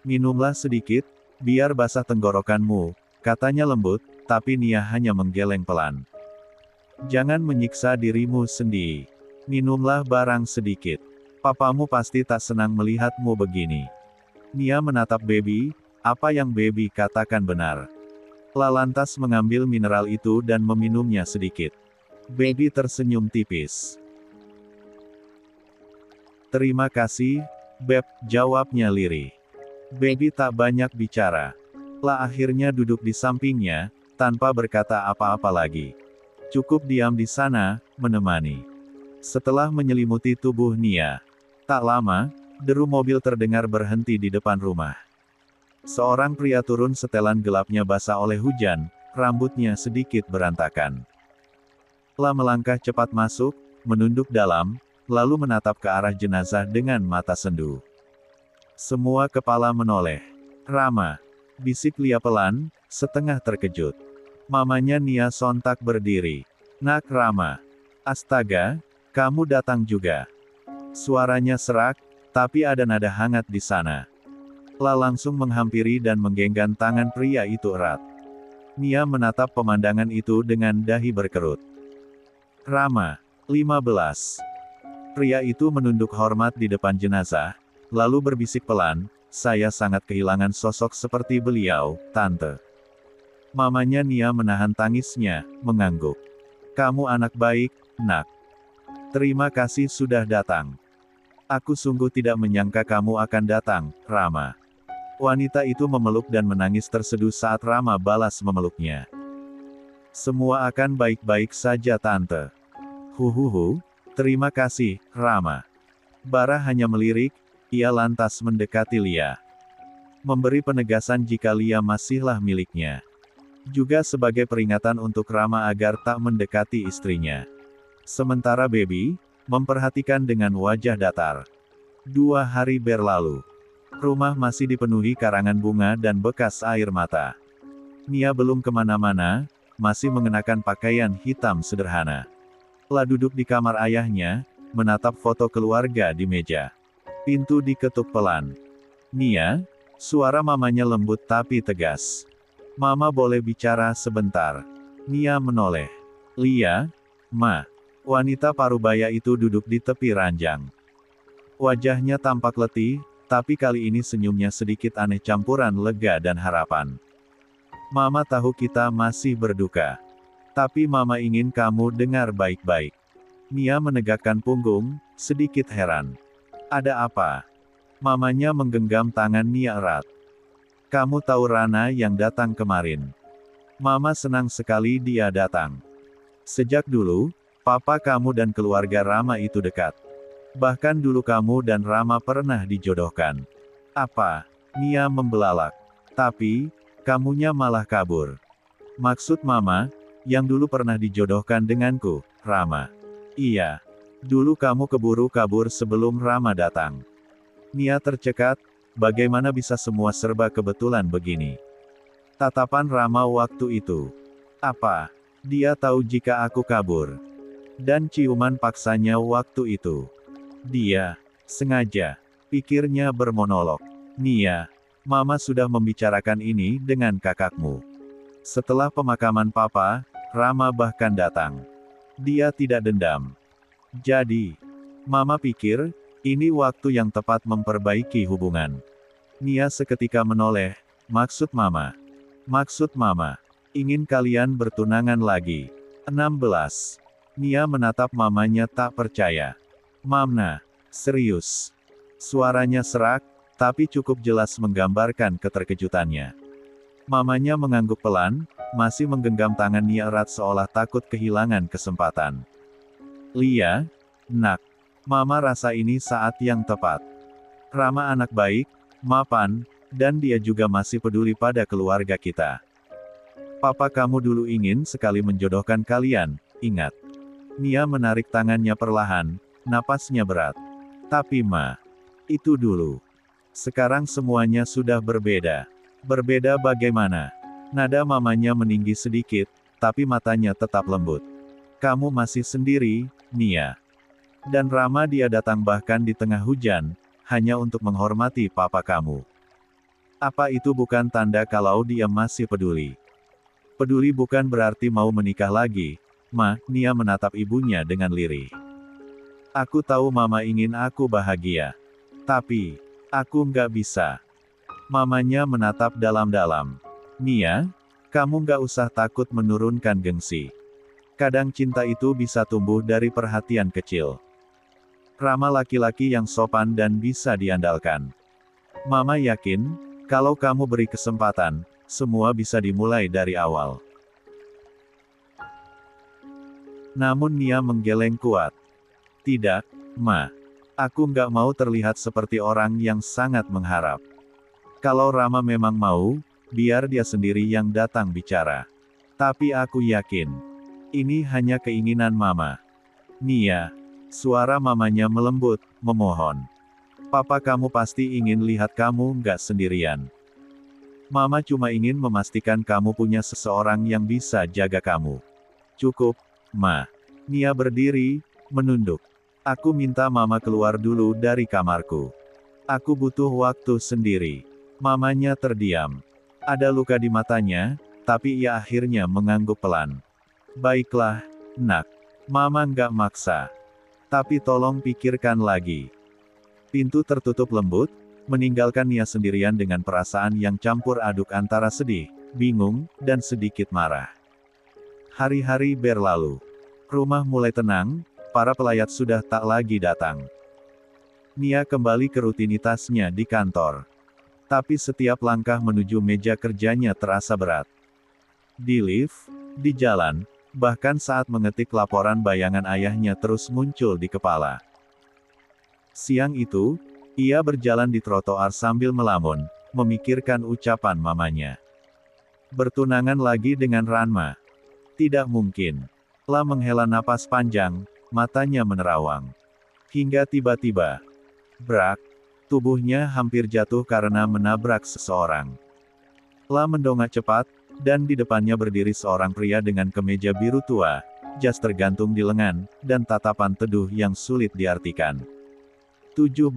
"Minumlah sedikit, biar basah tenggorokanmu," katanya lembut, tapi Nia hanya menggeleng pelan. Jangan menyiksa dirimu sendiri. Minumlah barang sedikit. Papamu pasti tak senang melihatmu begini. Nia menatap Baby, apa yang Baby katakan benar. Lantas mengambil mineral itu dan meminumnya sedikit. Baby tersenyum tipis. Terima kasih, Beb, jawabnya lirih. Baby tak banyak bicara. Akhirnya duduk di sampingnya, tanpa berkata apa-apa lagi. Cukup diam di sana, menemani. Setelah menyelimuti tubuh Nia. Tak lama, deru mobil terdengar berhenti di depan rumah. Seorang pria turun setelan gelapnya basah oleh hujan, rambutnya sedikit berantakan. Melangkah cepat masuk, menunduk dalam, lalu menatap ke arah jenazah dengan mata sendu. Semua kepala menoleh. Rama, bisik Lia pelan, setengah terkejut. Mamanya Nia sontak berdiri. Nak Rama. Astaga, kamu datang juga. Suaranya serak, tapi ada nada hangat di sana. Langsung menghampiri dan menggenggam tangan pria itu erat. Nia menatap pemandangan itu dengan dahi berkerut. Rama, 15. Pria itu menunduk hormat di depan jenazah, lalu berbisik pelan, saya sangat kehilangan sosok seperti beliau, Tante. Mamanya Nia menahan tangisnya, mengangguk. Kamu anak baik, Nak. Terima kasih sudah datang. Aku sungguh tidak menyangka kamu akan datang, Rama. Wanita itu memeluk dan menangis terseduh saat Rama balas memeluknya. Semua akan baik-baik saja Tante. Huhuhu, terima kasih, Rama. Bara hanya melirik, ia lantas mendekati Lia. Memberi penegasan jika Lia masihlah miliknya. Juga sebagai peringatan untuk Rama agar tak mendekati istrinya. Sementara Baby, memperhatikan dengan wajah datar. 2 hari berlalu. Rumah masih dipenuhi karangan bunga dan bekas air mata. Nia belum kemana-mana, masih mengenakan pakaian hitam sederhana. Duduk di kamar ayahnya, menatap foto keluarga di meja. Pintu diketuk pelan. Nia, suara mamanya lembut tapi tegas. Mama boleh bicara sebentar. Nia menoleh. Lia, Ma. Wanita parubaya itu duduk di tepi ranjang. Wajahnya tampak letih, tapi kali ini senyumnya sedikit aneh campuran lega dan harapan. Mama tahu kita masih berduka. Tapi Mama ingin kamu dengar baik-baik. Nia menegakkan punggung, sedikit heran. Ada apa? Mamanya menggenggam tangan Nia erat. Kamu tahu Rana yang datang kemarin. Mama senang sekali dia datang. Sejak dulu, Papa kamu dan keluarga Rama itu dekat. Bahkan dulu kamu dan Rama pernah dijodohkan. Apa? Nia membelalak. Tapi, kamunya malah kabur. Maksud Mama, yang dulu pernah dijodohkan denganku, Rama. Iya. Dulu kamu keburu kabur sebelum Rama datang. Nia tercekat, bagaimana bisa semua serba kebetulan begini? Tatapan Rama waktu itu. Apa? Dia tahu jika aku kabur. Dan ciuman paksanya waktu itu. Dia sengaja. Pikirnya bermonolog. Nia, Mama sudah membicarakan ini dengan kakakmu. Setelah pemakaman Papa, Rama bahkan datang. Dia tidak dendam. Jadi, Mama pikir, ini waktu yang tepat memperbaiki hubungan. Nia seketika menoleh, maksud Mama. Maksud Mama. Ingin kalian bertunangan lagi. 16. Nia menatap mamanya tak percaya. Mamna, serius. Suaranya serak, tapi cukup jelas menggambarkan keterkejutannya. Mamanya mengangguk pelan, masih menggenggam tangan Nia erat seolah takut kehilangan kesempatan. Lia, Nak. Mama rasa ini saat yang tepat. Rama anak baik, mapan, dan dia juga masih peduli pada keluarga kita. Papa kamu dulu ingin sekali menjodohkan kalian, ingat. Nia menarik tangannya perlahan, napasnya berat. Tapi Ma, itu dulu. Sekarang semuanya sudah berbeda. Berbeda bagaimana? Nada mamanya meninggi sedikit, tapi matanya tetap lembut. Kamu masih sendiri, Nia. Dan Rama dia datang bahkan di tengah hujan, hanya untuk menghormati papa kamu. Apa itu bukan tanda kalau dia masih peduli? Peduli bukan berarti mau menikah lagi, Ma. Nia menatap ibunya dengan lirih. Aku tahu Mama ingin aku bahagia. Tapi, aku nggak bisa. Mamanya menatap dalam-dalam. Nia, kamu nggak usah takut menurunkan gengsi. Kadang cinta itu bisa tumbuh dari perhatian kecil. Rama laki-laki yang sopan dan bisa diandalkan. Mama yakin, kalau kamu beri kesempatan, semua bisa dimulai dari awal. Namun Nia menggeleng kuat. Tidak, Ma. Aku nggak mau terlihat seperti orang yang sangat mengharap. Kalau Rama memang mau, biar dia sendiri yang datang bicara. Tapi aku yakin, ini hanya keinginan Mama. Nia, suara mamanya melembut, memohon. Papa kamu pasti ingin lihat kamu nggak sendirian. Mama cuma ingin memastikan kamu punya seseorang yang bisa jaga kamu. Cukup, Ma. Nia berdiri, menunduk. Aku minta Mama keluar dulu dari kamarku. Aku butuh waktu sendiri. Mamanya terdiam. Ada luka di matanya, tapi ia akhirnya mengangguk pelan. Baiklah, Nak. Mama nggak maksa. Tapi tolong pikirkan lagi. Pintu tertutup lembut, meninggalkan Nia sendirian dengan perasaan yang campur aduk antara sedih, bingung, dan sedikit marah. Hari-hari berlalu. Rumah mulai tenang, para pelayat sudah tak lagi datang. Nia kembali ke rutinitasnya di kantor. Tapi setiap langkah menuju meja kerjanya terasa berat. Di lift, di jalan, bahkan saat mengetik laporan bayangan ayahnya terus muncul di kepala. Siang itu, ia berjalan di trotoar sambil melamun, memikirkan ucapan mamanya. Bertunangan lagi dengan Ranma. Tidak mungkin. La menghela napas panjang, matanya menerawang. Hingga tiba-tiba, brak, tubuhnya hampir jatuh karena menabrak seseorang. La mendongak cepat, dan di depannya berdiri seorang pria dengan kemeja biru tua, jas tergantung di lengan, dan tatapan teduh yang sulit diartikan. 17.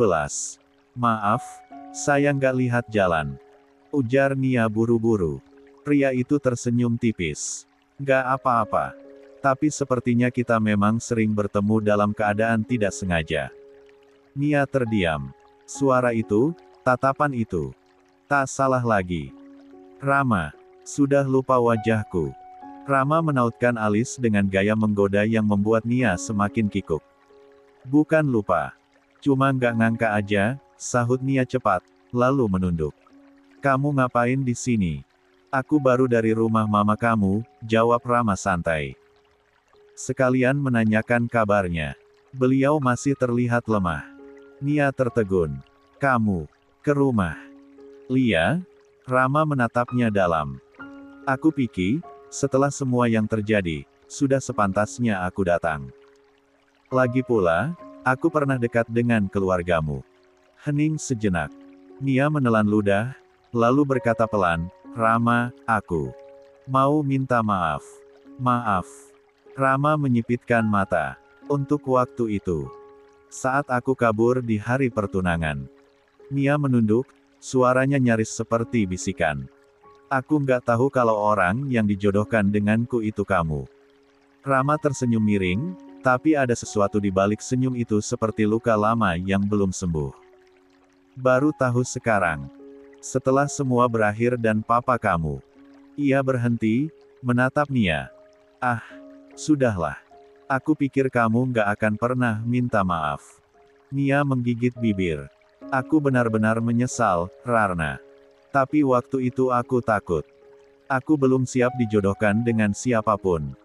Maaf, saya nggak lihat jalan. Ujar Nia buru-buru. Pria itu tersenyum tipis. Nggak apa-apa. Tapi sepertinya kita memang sering bertemu dalam keadaan tidak sengaja. Nia terdiam. Suara itu, tatapan itu. Tak salah lagi. Rama, sudah lupa wajahku. Rama menautkan alis dengan gaya menggoda yang membuat Nia semakin kikuk. Bukan lupa. Cuma nggak ngangka aja, sahut Nia cepat, lalu menunduk. Kamu ngapain di sini? Aku baru dari rumah mama kamu, jawab Rama santai. Sekalian menanyakan kabarnya. Beliau masih terlihat lemah. Nia tertegun. Kamu, ke rumah Lia? Rama menatapnya dalam. Aku pikir, setelah semua yang terjadi, sudah sepantasnya aku datang. Lagi pula, aku pernah dekat dengan keluargamu. Hening sejenak. Nia menelan ludah, lalu berkata pelan, Rama, aku mau minta maaf. Maaf. Rama menyipitkan mata. Untuk waktu itu. Saat aku kabur di hari pertunangan. Nia menunduk, suaranya nyaris seperti bisikan. Aku nggak tahu kalau orang yang dijodohkan denganku itu kamu. Rama tersenyum miring, tapi ada sesuatu di balik senyum itu seperti luka lama yang belum sembuh. Baru tahu sekarang. Setelah semua berakhir dan papa kamu. Ia berhenti, menatap Nia. Ah. Sudahlah. Aku pikir kamu nggak akan pernah minta maaf. Nia menggigit bibir. Aku benar-benar menyesal, Rarna. Tapi waktu itu aku takut. Aku belum siap dijodohkan dengan siapapun.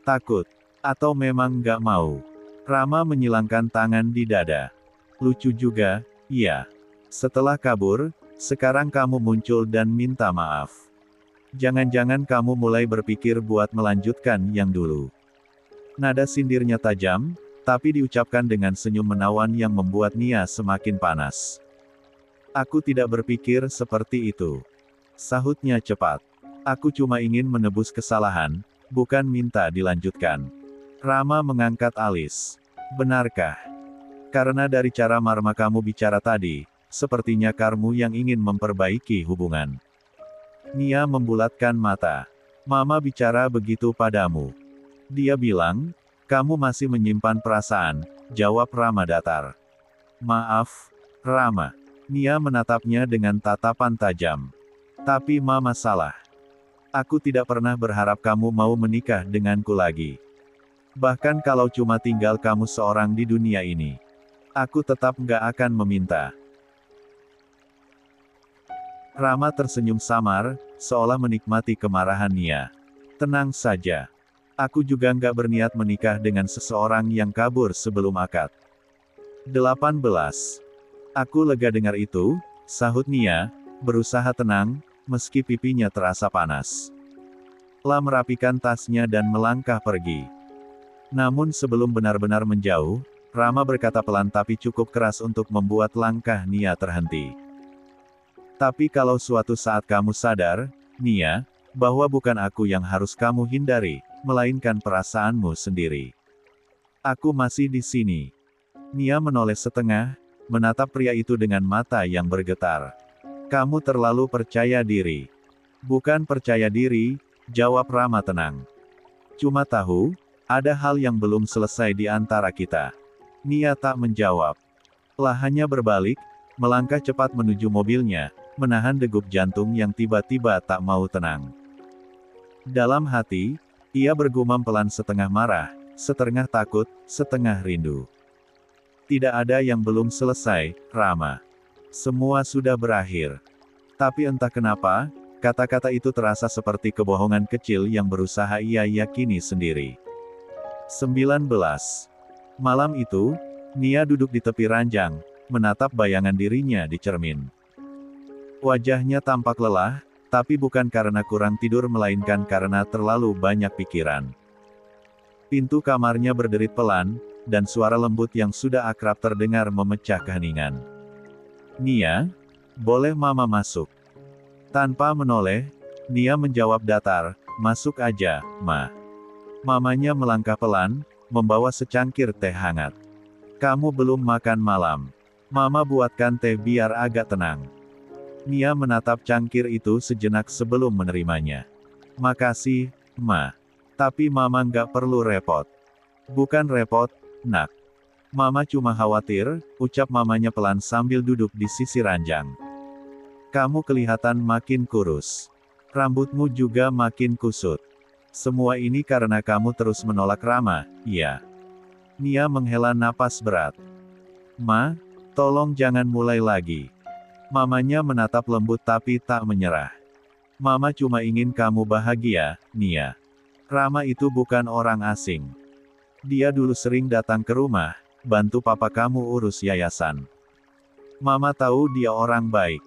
Takut. Atau memang nggak mau. Rama menyilangkan tangan di dada. Lucu juga, iya. Setelah kabur, sekarang kamu muncul dan minta maaf. Jangan-jangan kamu mulai berpikir buat melanjutkan yang dulu. Nada sindirnya tajam, tapi diucapkan dengan senyum menawan yang membuat Nia semakin panas. Aku tidak berpikir seperti itu. Sahutnya cepat. Aku cuma ingin menebus kesalahan, bukan minta dilanjutkan. Rama mengangkat alis. Benarkah? Karena dari cara Marma kamu bicara tadi, sepertinya kamu yang ingin memperbaiki hubungan. Nia membulatkan mata. Mama bicara begitu padamu. Dia bilang, kamu masih menyimpan perasaan, jawab Rama datar. Maaf, Rama. Nia menatapnya dengan tatapan tajam. Tapi Mama salah. Aku tidak pernah berharap kamu mau menikah denganku lagi. Bahkan kalau cuma tinggal kamu seorang di dunia ini. Aku tetap nggak akan meminta. Rama tersenyum samar, seolah menikmati kemarahan Nia. Tenang saja. Aku juga nggak berniat menikah dengan seseorang yang kabur sebelum akad. 18. Aku lega dengar itu, sahut Nia, berusaha tenang, meski pipinya terasa panas. La merapikan tasnya dan melangkah pergi. Namun sebelum benar-benar menjauh, Rama berkata pelan tapi cukup keras untuk membuat langkah Nia terhenti. Tapi kalau suatu saat kamu sadar, Nia, bahwa bukan aku yang harus kamu hindari, melainkan perasaanmu sendiri. Aku masih di sini. Nia menoleh setengah, menatap pria itu dengan mata yang bergetar. Kamu terlalu percaya diri. Bukan percaya diri, jawab Rama tenang. Cuma tahu, ada hal yang belum selesai di antara kita. Nia tak menjawab. La hanya berbalik, melangkah cepat menuju mobilnya, menahan degup jantung yang tiba-tiba tak mau tenang. Dalam hati, ia bergumam pelan setengah marah, setengah takut, setengah rindu. Tidak ada yang belum selesai, Rama. Semua sudah berakhir. Tapi entah kenapa, kata-kata itu terasa seperti kebohongan kecil yang berusaha ia yakini sendiri. 19. Malam itu, Nia duduk di tepi ranjang, menatap bayangan dirinya di cermin. Wajahnya tampak lelah, tapi bukan karena kurang tidur melainkan karena terlalu banyak pikiran. Pintu kamarnya berderit pelan, dan suara lembut yang sudah akrab terdengar memecah keheningan. Nia, boleh Mama masuk? Tanpa menoleh, Nia menjawab datar, masuk aja, Ma. Mamanya melangkah pelan, membawa secangkir teh hangat. Kamu belum makan malam. Mama buatkan teh biar agak tenang. Nia menatap cangkir itu sejenak sebelum menerimanya. Makasih, Ma. Tapi Mama nggak perlu repot. Bukan repot, Nak. Mama cuma khawatir, ucap mamanya pelan sambil duduk di sisi ranjang. Kamu kelihatan makin kurus. Rambutmu juga makin kusut. Semua ini karena kamu terus menolak Rama, ya. Nia menghela napas berat. Ma, tolong jangan mulai lagi. Mamanya menatap lembut tapi tak menyerah. Mama cuma ingin kamu bahagia, Nia. Rama itu bukan orang asing. Dia dulu sering datang ke rumah, bantu papa kamu urus yayasan. Mama tahu dia orang baik.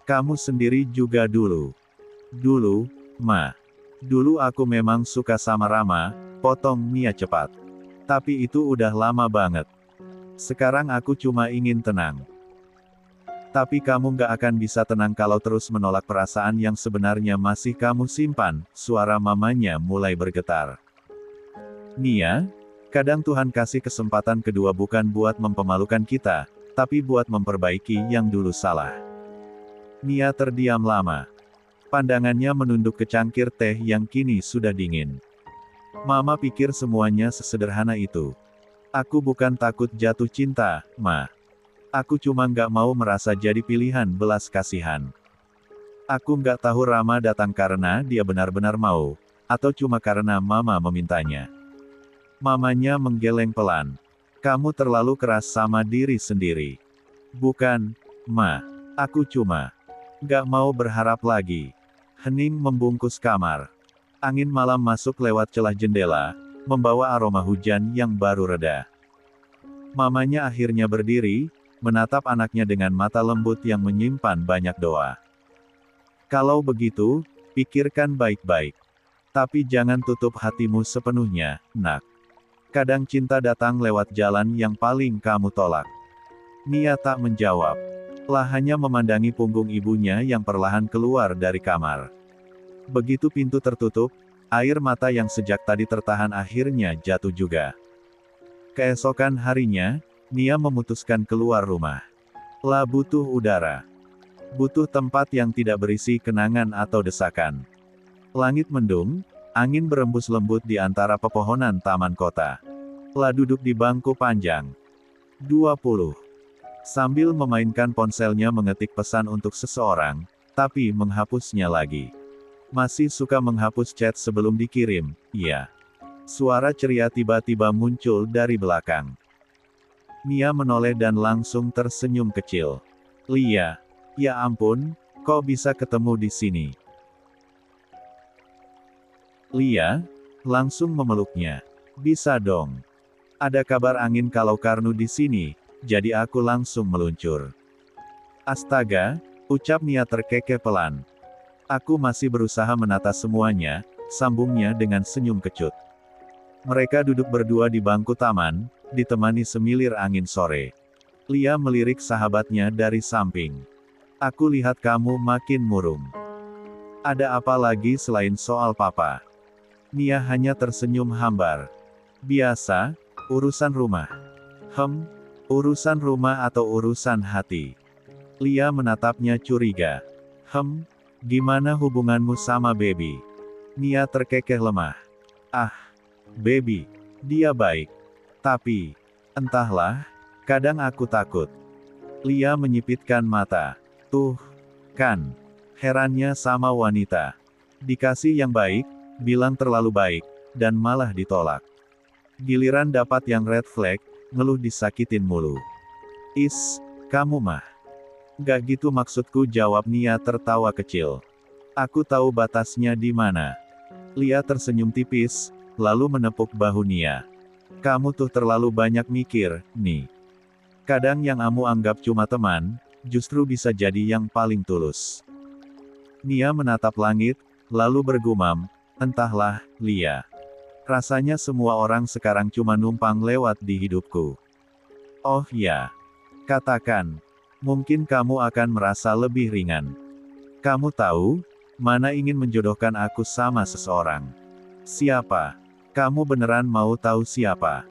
Kamu sendiri juga dulu. Dulu, Ma. Dulu aku memang suka sama Rama, potong Nia cepat. Tapi itu udah lama banget. Sekarang aku cuma ingin tenang. Tapi kamu gak akan bisa tenang kalau terus menolak perasaan yang sebenarnya masih kamu simpan, suara mamanya mulai bergetar. Nia, kadang Tuhan kasih kesempatan kedua bukan buat mempemalukan kita, tapi buat memperbaiki yang dulu salah. Nia terdiam lama. Pandangannya menunduk ke cangkir teh yang kini sudah dingin. Mama pikir semuanya sesederhana itu. Aku bukan takut jatuh cinta, Ma. Aku cuma nggak mau merasa jadi pilihan belas kasihan. Aku nggak tahu Rama datang karena dia benar-benar mau, atau cuma karena Mama memintanya. Mamanya menggeleng pelan. Kamu terlalu keras sama diri sendiri. Bukan, Ma. Aku cuma nggak mau berharap lagi. Hening membungkus kamar. Angin malam masuk lewat celah jendela, membawa aroma hujan yang baru reda. Mamanya akhirnya berdiri, menatap anaknya dengan mata lembut yang menyimpan banyak doa. Kalau begitu, pikirkan baik-baik. Tapi jangan tutup hatimu sepenuhnya, Nak. Kadang cinta datang lewat jalan yang paling kamu tolak. Nia tak menjawab. La hanya memandangi punggung ibunya yang perlahan keluar dari kamar. Begitu pintu tertutup, air mata yang sejak tadi tertahan akhirnya jatuh juga. Keesokan harinya, Nia memutuskan keluar rumah. La butuh udara. Butuh tempat yang tidak berisi kenangan atau desakan. Langit mendung, angin berembus lembut di antara pepohonan taman kota. La duduk di bangku panjang. 20. Sambil memainkan ponselnya mengetik pesan untuk seseorang, tapi menghapusnya lagi. Masih suka menghapus chat sebelum dikirim, iya. Suara ceria tiba-tiba muncul dari belakang. Nia menoleh dan langsung tersenyum kecil. Lia, ya ampun, kok bisa ketemu di sini? Lia langsung memeluknya. Bisa dong. Ada kabar angin kalau Karnu di sini, jadi aku langsung meluncur. Astaga, ucap Nia terkekeh pelan. Aku masih berusaha menata semuanya, sambungnya dengan senyum kecut. Mereka duduk berdua di bangku taman, ditemani semilir angin sore. Lia melirik sahabatnya dari samping. Aku lihat kamu makin murung. Ada apa lagi selain soal papa? Nia hanya tersenyum hambar. Biasa, urusan rumah. Urusan rumah atau urusan hati? Lia menatapnya curiga. Gimana hubunganmu sama Baby? Nia terkekeh lemah. Ah, Baby, dia baik. Tapi, entahlah, kadang aku takut. Lia menyipitkan mata. Tuh, kan. Herannya sama wanita. Dikasih yang baik, bilang terlalu baik, dan malah ditolak. Giliran dapat yang red flag, ngeluh disakitin mulu. Is, kamu mah. Gak gitu maksudku, jawab Nia tertawa kecil. Aku tahu batasnya di mana. Lia tersenyum tipis, lalu menepuk bahu Nia. Kamu tuh terlalu banyak mikir, nih. Kadang yang kamu anggap cuma teman, justru bisa jadi yang paling tulus. Nia menatap langit, lalu bergumam, entahlah, Lia. Rasanya semua orang sekarang cuma numpang lewat di hidupku. Oh ya. Katakan. Mungkin kamu akan merasa lebih ringan. Kamu tahu, mana ingin menjodohkan aku sama seseorang. Siapa? Kamu beneran mau tahu siapa?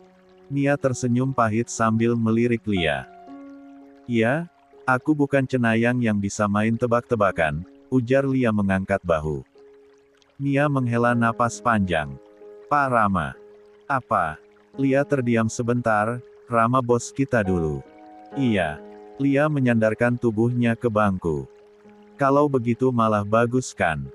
Nia tersenyum pahit sambil melirik Lia. Ya, aku bukan cenayang yang bisa main tebak-tebakan, ujar Lia mengangkat bahu. Nia menghela napas panjang. Pak Rama. Apa? Lia terdiam sebentar, Rama bos kita dulu. Iya. Lia menyandarkan tubuhnya ke bangku. Kalau begitu malah bagus kan?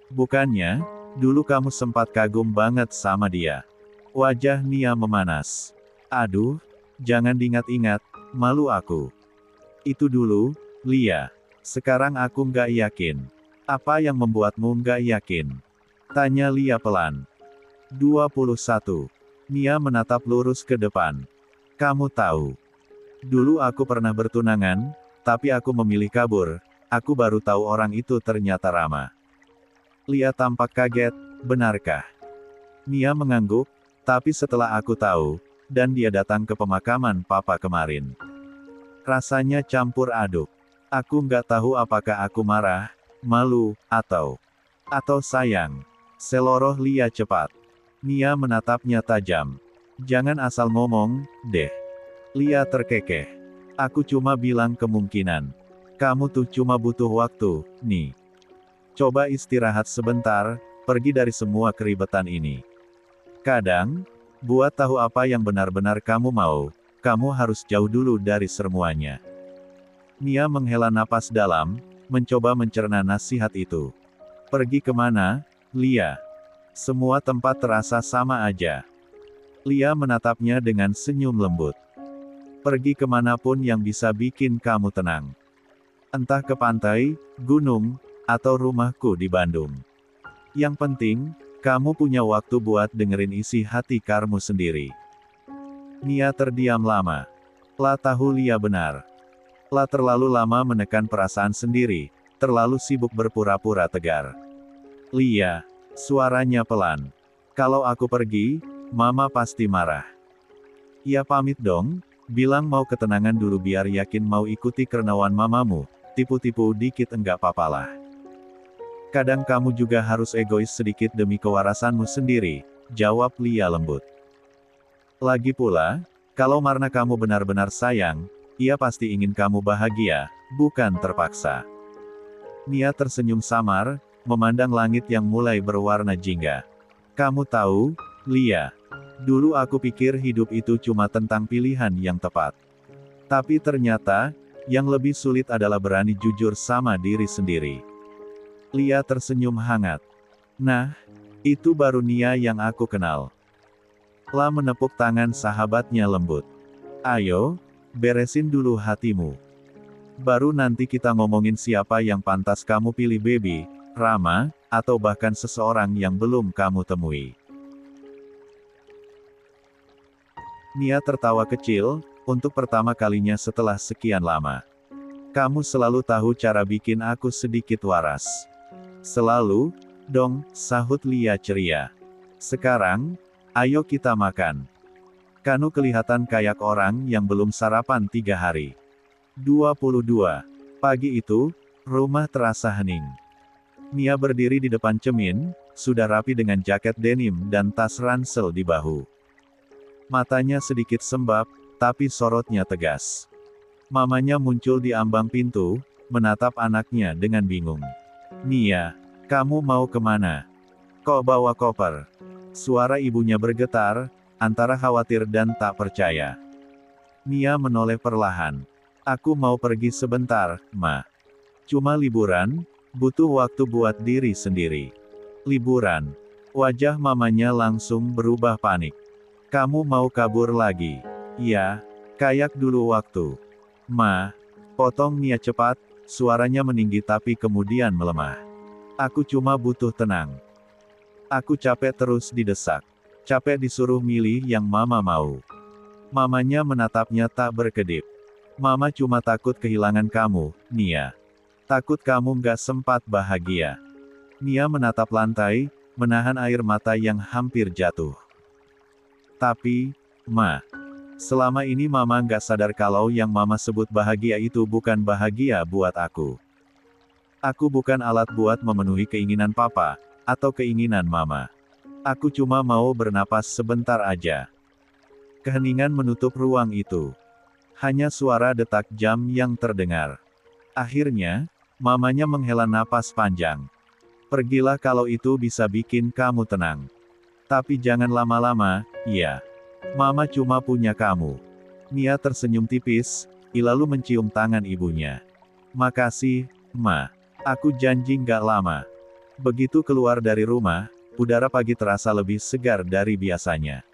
Bukannya, dulu kamu sempat kagum banget sama dia. Wajah Nia memanas. Aduh, jangan diingat-ingat, malu aku. Itu dulu, Lia. Sekarang aku nggak yakin. Apa yang membuatmu nggak yakin? Tanya Lia pelan. 21. Nia menatap lurus ke depan. Kamu tahu. Dulu aku pernah bertunangan, tapi aku memilih kabur. Aku baru tahu orang itu ternyata Rama. Lia tampak kaget, benarkah? Nia mengangguk, tapi setelah aku tahu, dan dia datang ke pemakaman papa kemarin. Rasanya campur aduk. Aku nggak tahu apakah aku marah, malu, atau sayang. Seloroh Lia cepat. Nia menatapnya tajam. Jangan asal ngomong, deh. Lia terkekeh. Aku cuma bilang kemungkinan. Kamu tuh cuma butuh waktu, nih. Coba istirahat sebentar, pergi dari semua keribetan ini. Kadang, buat tahu apa yang benar-benar kamu mau, kamu harus jauh dulu dari semuanya. Nia menghela napas dalam, mencoba mencerna nasihat itu. Pergi kemana, Lia? Semua tempat terasa sama aja. Lia menatapnya dengan senyum lembut. Pergi kemanapun yang bisa bikin kamu tenang. Entah ke pantai, gunung, atau rumahku di Bandung. Yang penting, kamu punya waktu buat dengerin isi hati kamu sendiri. Nia terdiam lama. La tahu Lia benar. La terlalu lama menekan perasaan sendiri, terlalu sibuk berpura-pura tegar. Lia, suaranya pelan. Kalau aku pergi, Mama pasti marah. Ya pamit dong, bilang mau ketenangan dulu biar yakin mau ikuti kerenawan mamamu, tipu-tipu dikit enggak papalah. Kadang kamu juga harus egois sedikit demi kewarasanmu sendiri, jawab Lia lembut. Lagi pula, kalau Marna kamu benar-benar sayang, ia pasti ingin kamu bahagia, bukan terpaksa. Nia tersenyum samar, memandang langit yang mulai berwarna jingga. Kamu tahu, Lia, dulu aku pikir hidup itu cuma tentang pilihan yang tepat. Tapi ternyata, yang lebih sulit adalah berani jujur sama diri sendiri. Lia tersenyum hangat. Nah, itu baru Nia yang aku kenal. La menepuk tangan sahabatnya lembut. Ayo, beresin dulu hatimu. Baru nanti kita ngomongin siapa yang pantas kamu pilih, baby, Rama, atau bahkan seseorang yang belum kamu temui. Nia tertawa kecil, untuk pertama kalinya setelah sekian lama. Kamu selalu tahu cara bikin aku sedikit waras. Selalu, dong, sahut Lia ceria. Sekarang, ayo kita makan. Kanu kelihatan kayak orang yang belum sarapan 3 hari. 22. Pagi itu, rumah terasa hening. Nia berdiri di depan cermin, sudah rapi dengan jaket denim dan tas ransel di bahu. Matanya sedikit sembab, tapi sorotnya tegas. Mamanya muncul di ambang pintu, menatap anaknya dengan bingung. Nia, kamu mau kemana? Kok bawa koper? Suara ibunya bergetar, antara khawatir dan tak percaya. Nia menoleh perlahan. Aku mau pergi sebentar, Ma. Cuma liburan, butuh waktu buat diri sendiri. Liburan. Wajah mamanya langsung berubah panik. Kamu mau kabur lagi? Ya, kayak dulu waktu. Ma, potong Nia cepat, suaranya meninggi tapi kemudian melemah. Aku cuma butuh tenang. Aku capek terus didesak. Capek disuruh milih yang Mama mau. Mamanya menatapnya tak berkedip. Mama cuma takut kehilangan kamu, Nia. Takut kamu nggak sempat bahagia. Nia menatap lantai, menahan air mata yang hampir jatuh. Tapi, Ma, selama ini Mama nggak sadar kalau yang Mama sebut bahagia itu bukan bahagia buat aku. Aku bukan alat buat memenuhi keinginan Papa, atau keinginan Mama. Aku cuma mau bernapas sebentar aja. Keheningan menutup ruang itu. Hanya suara detak jam yang terdengar. Akhirnya, mamanya menghela napas panjang. Pergilah kalau itu bisa bikin kamu tenang. Tapi jangan lama-lama, ya. Mama cuma punya kamu. Nia tersenyum tipis, lalu mencium tangan ibunya. Makasih, Ma. Aku janji nggak lama. Begitu keluar dari rumah, udara pagi terasa lebih segar dari biasanya.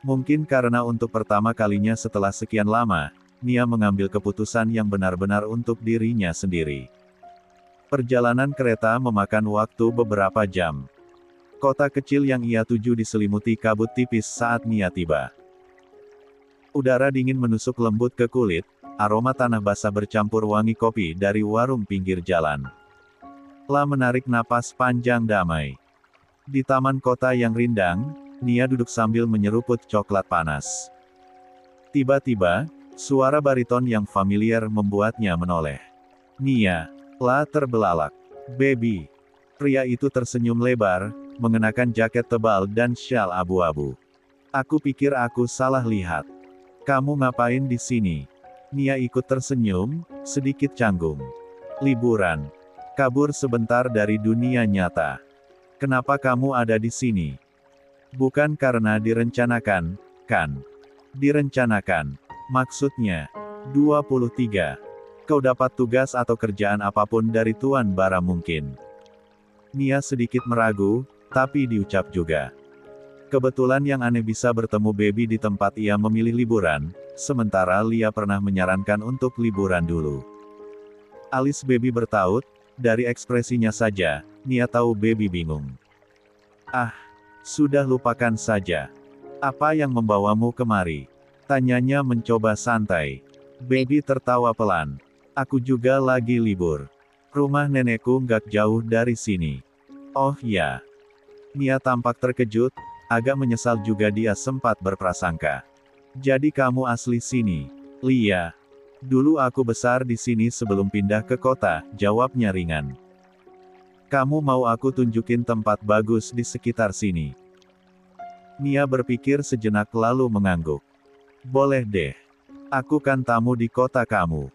Mungkin karena untuk pertama kalinya setelah sekian lama, Nia mengambil keputusan yang benar-benar untuk dirinya sendiri. Perjalanan kereta memakan waktu beberapa jam. Kota kecil yang ia tuju diselimuti kabut tipis saat Nia tiba. Udara dingin menusuk lembut ke kulit, aroma tanah basah bercampur wangi kopi dari warung pinggir jalan. La menarik napas panjang damai. Di taman kota yang rindang, Nia duduk sambil menyeruput coklat panas. Tiba-tiba, suara bariton yang familiar membuatnya menoleh. Nia, La terbelalak. Baby. Pria itu tersenyum lebar, mengenakan jaket tebal dan syal abu-abu. Aku pikir aku salah lihat. Kamu ngapain di sini? Nia ikut tersenyum, sedikit canggung. Liburan. Kabur sebentar dari dunia nyata. Kenapa kamu ada di sini? Bukan karena direncanakan, kan? Direncanakan. Maksudnya. 23. Kau dapat tugas atau kerjaan apapun dari Tuan Bara mungkin. Nia sedikit meragu, tapi diucap juga. Kebetulan yang aneh bisa bertemu baby di tempat ia memilih liburan, sementara Lia pernah menyarankan untuk liburan dulu. Alis baby bertaut, dari ekspresinya saja, Nia tahu baby bingung. Ah, sudah lupakan saja. Apa yang membawamu kemari? Tanyanya mencoba santai. Baby tertawa pelan. Aku juga lagi libur. Rumah nenekku nggak jauh dari sini. Oh ya. Nia tampak terkejut, agak menyesal juga dia sempat berprasangka. Jadi kamu asli sini, Lia? Dulu aku besar di sini sebelum pindah ke kota, jawabnya ringan. Kamu mau aku tunjukin tempat bagus di sekitar sini? Nia berpikir sejenak lalu mengangguk. Boleh deh. Aku kan tamu di kota kamu.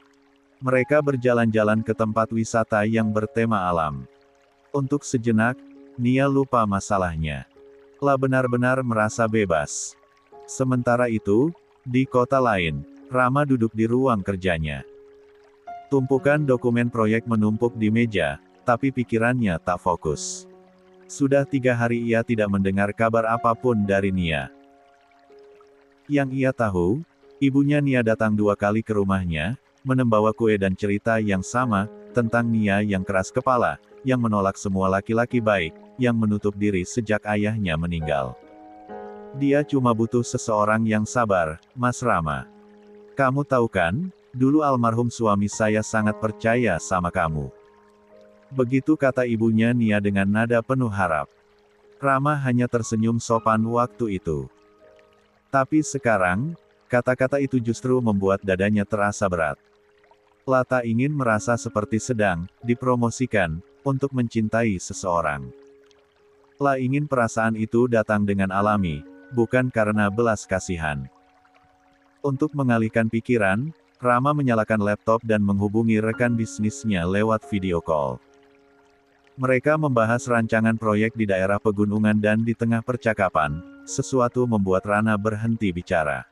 Mereka berjalan-jalan ke tempat wisata yang bertema alam. Untuk sejenak, Nia lupa masalahnya. La benar-benar merasa bebas. Sementara itu, di kota lain, Rama duduk di ruang kerjanya. Tumpukan dokumen proyek menumpuk di meja, tapi pikirannya tak fokus. Sudah 3 hari ia tidak mendengar kabar apapun dari Nia. Yang ia tahu, ibunya Nia datang 2 kali ke rumahnya, membawa kue dan cerita yang sama, tentang Nia yang keras kepala, yang menolak semua laki-laki baik, yang menutup diri sejak ayahnya meninggal. Dia cuma butuh seseorang yang sabar, Mas Rama. Kamu tahu kan, dulu almarhum suami saya sangat percaya sama kamu. Begitu kata ibunya Nia dengan nada penuh harap. Rama hanya tersenyum sopan waktu itu. Tapi sekarang, kata-kata itu justru membuat dadanya terasa berat. Lata ingin merasa seperti sedang dipromosikan untuk mencintai seseorang. La ingin perasaan itu datang dengan alami, bukan karena belas kasihan. Untuk mengalihkan pikiran, Rama menyalakan laptop dan menghubungi rekan bisnisnya lewat video call. Mereka membahas rancangan proyek di daerah pegunungan dan di tengah percakapan, sesuatu membuat Rana berhenti bicara.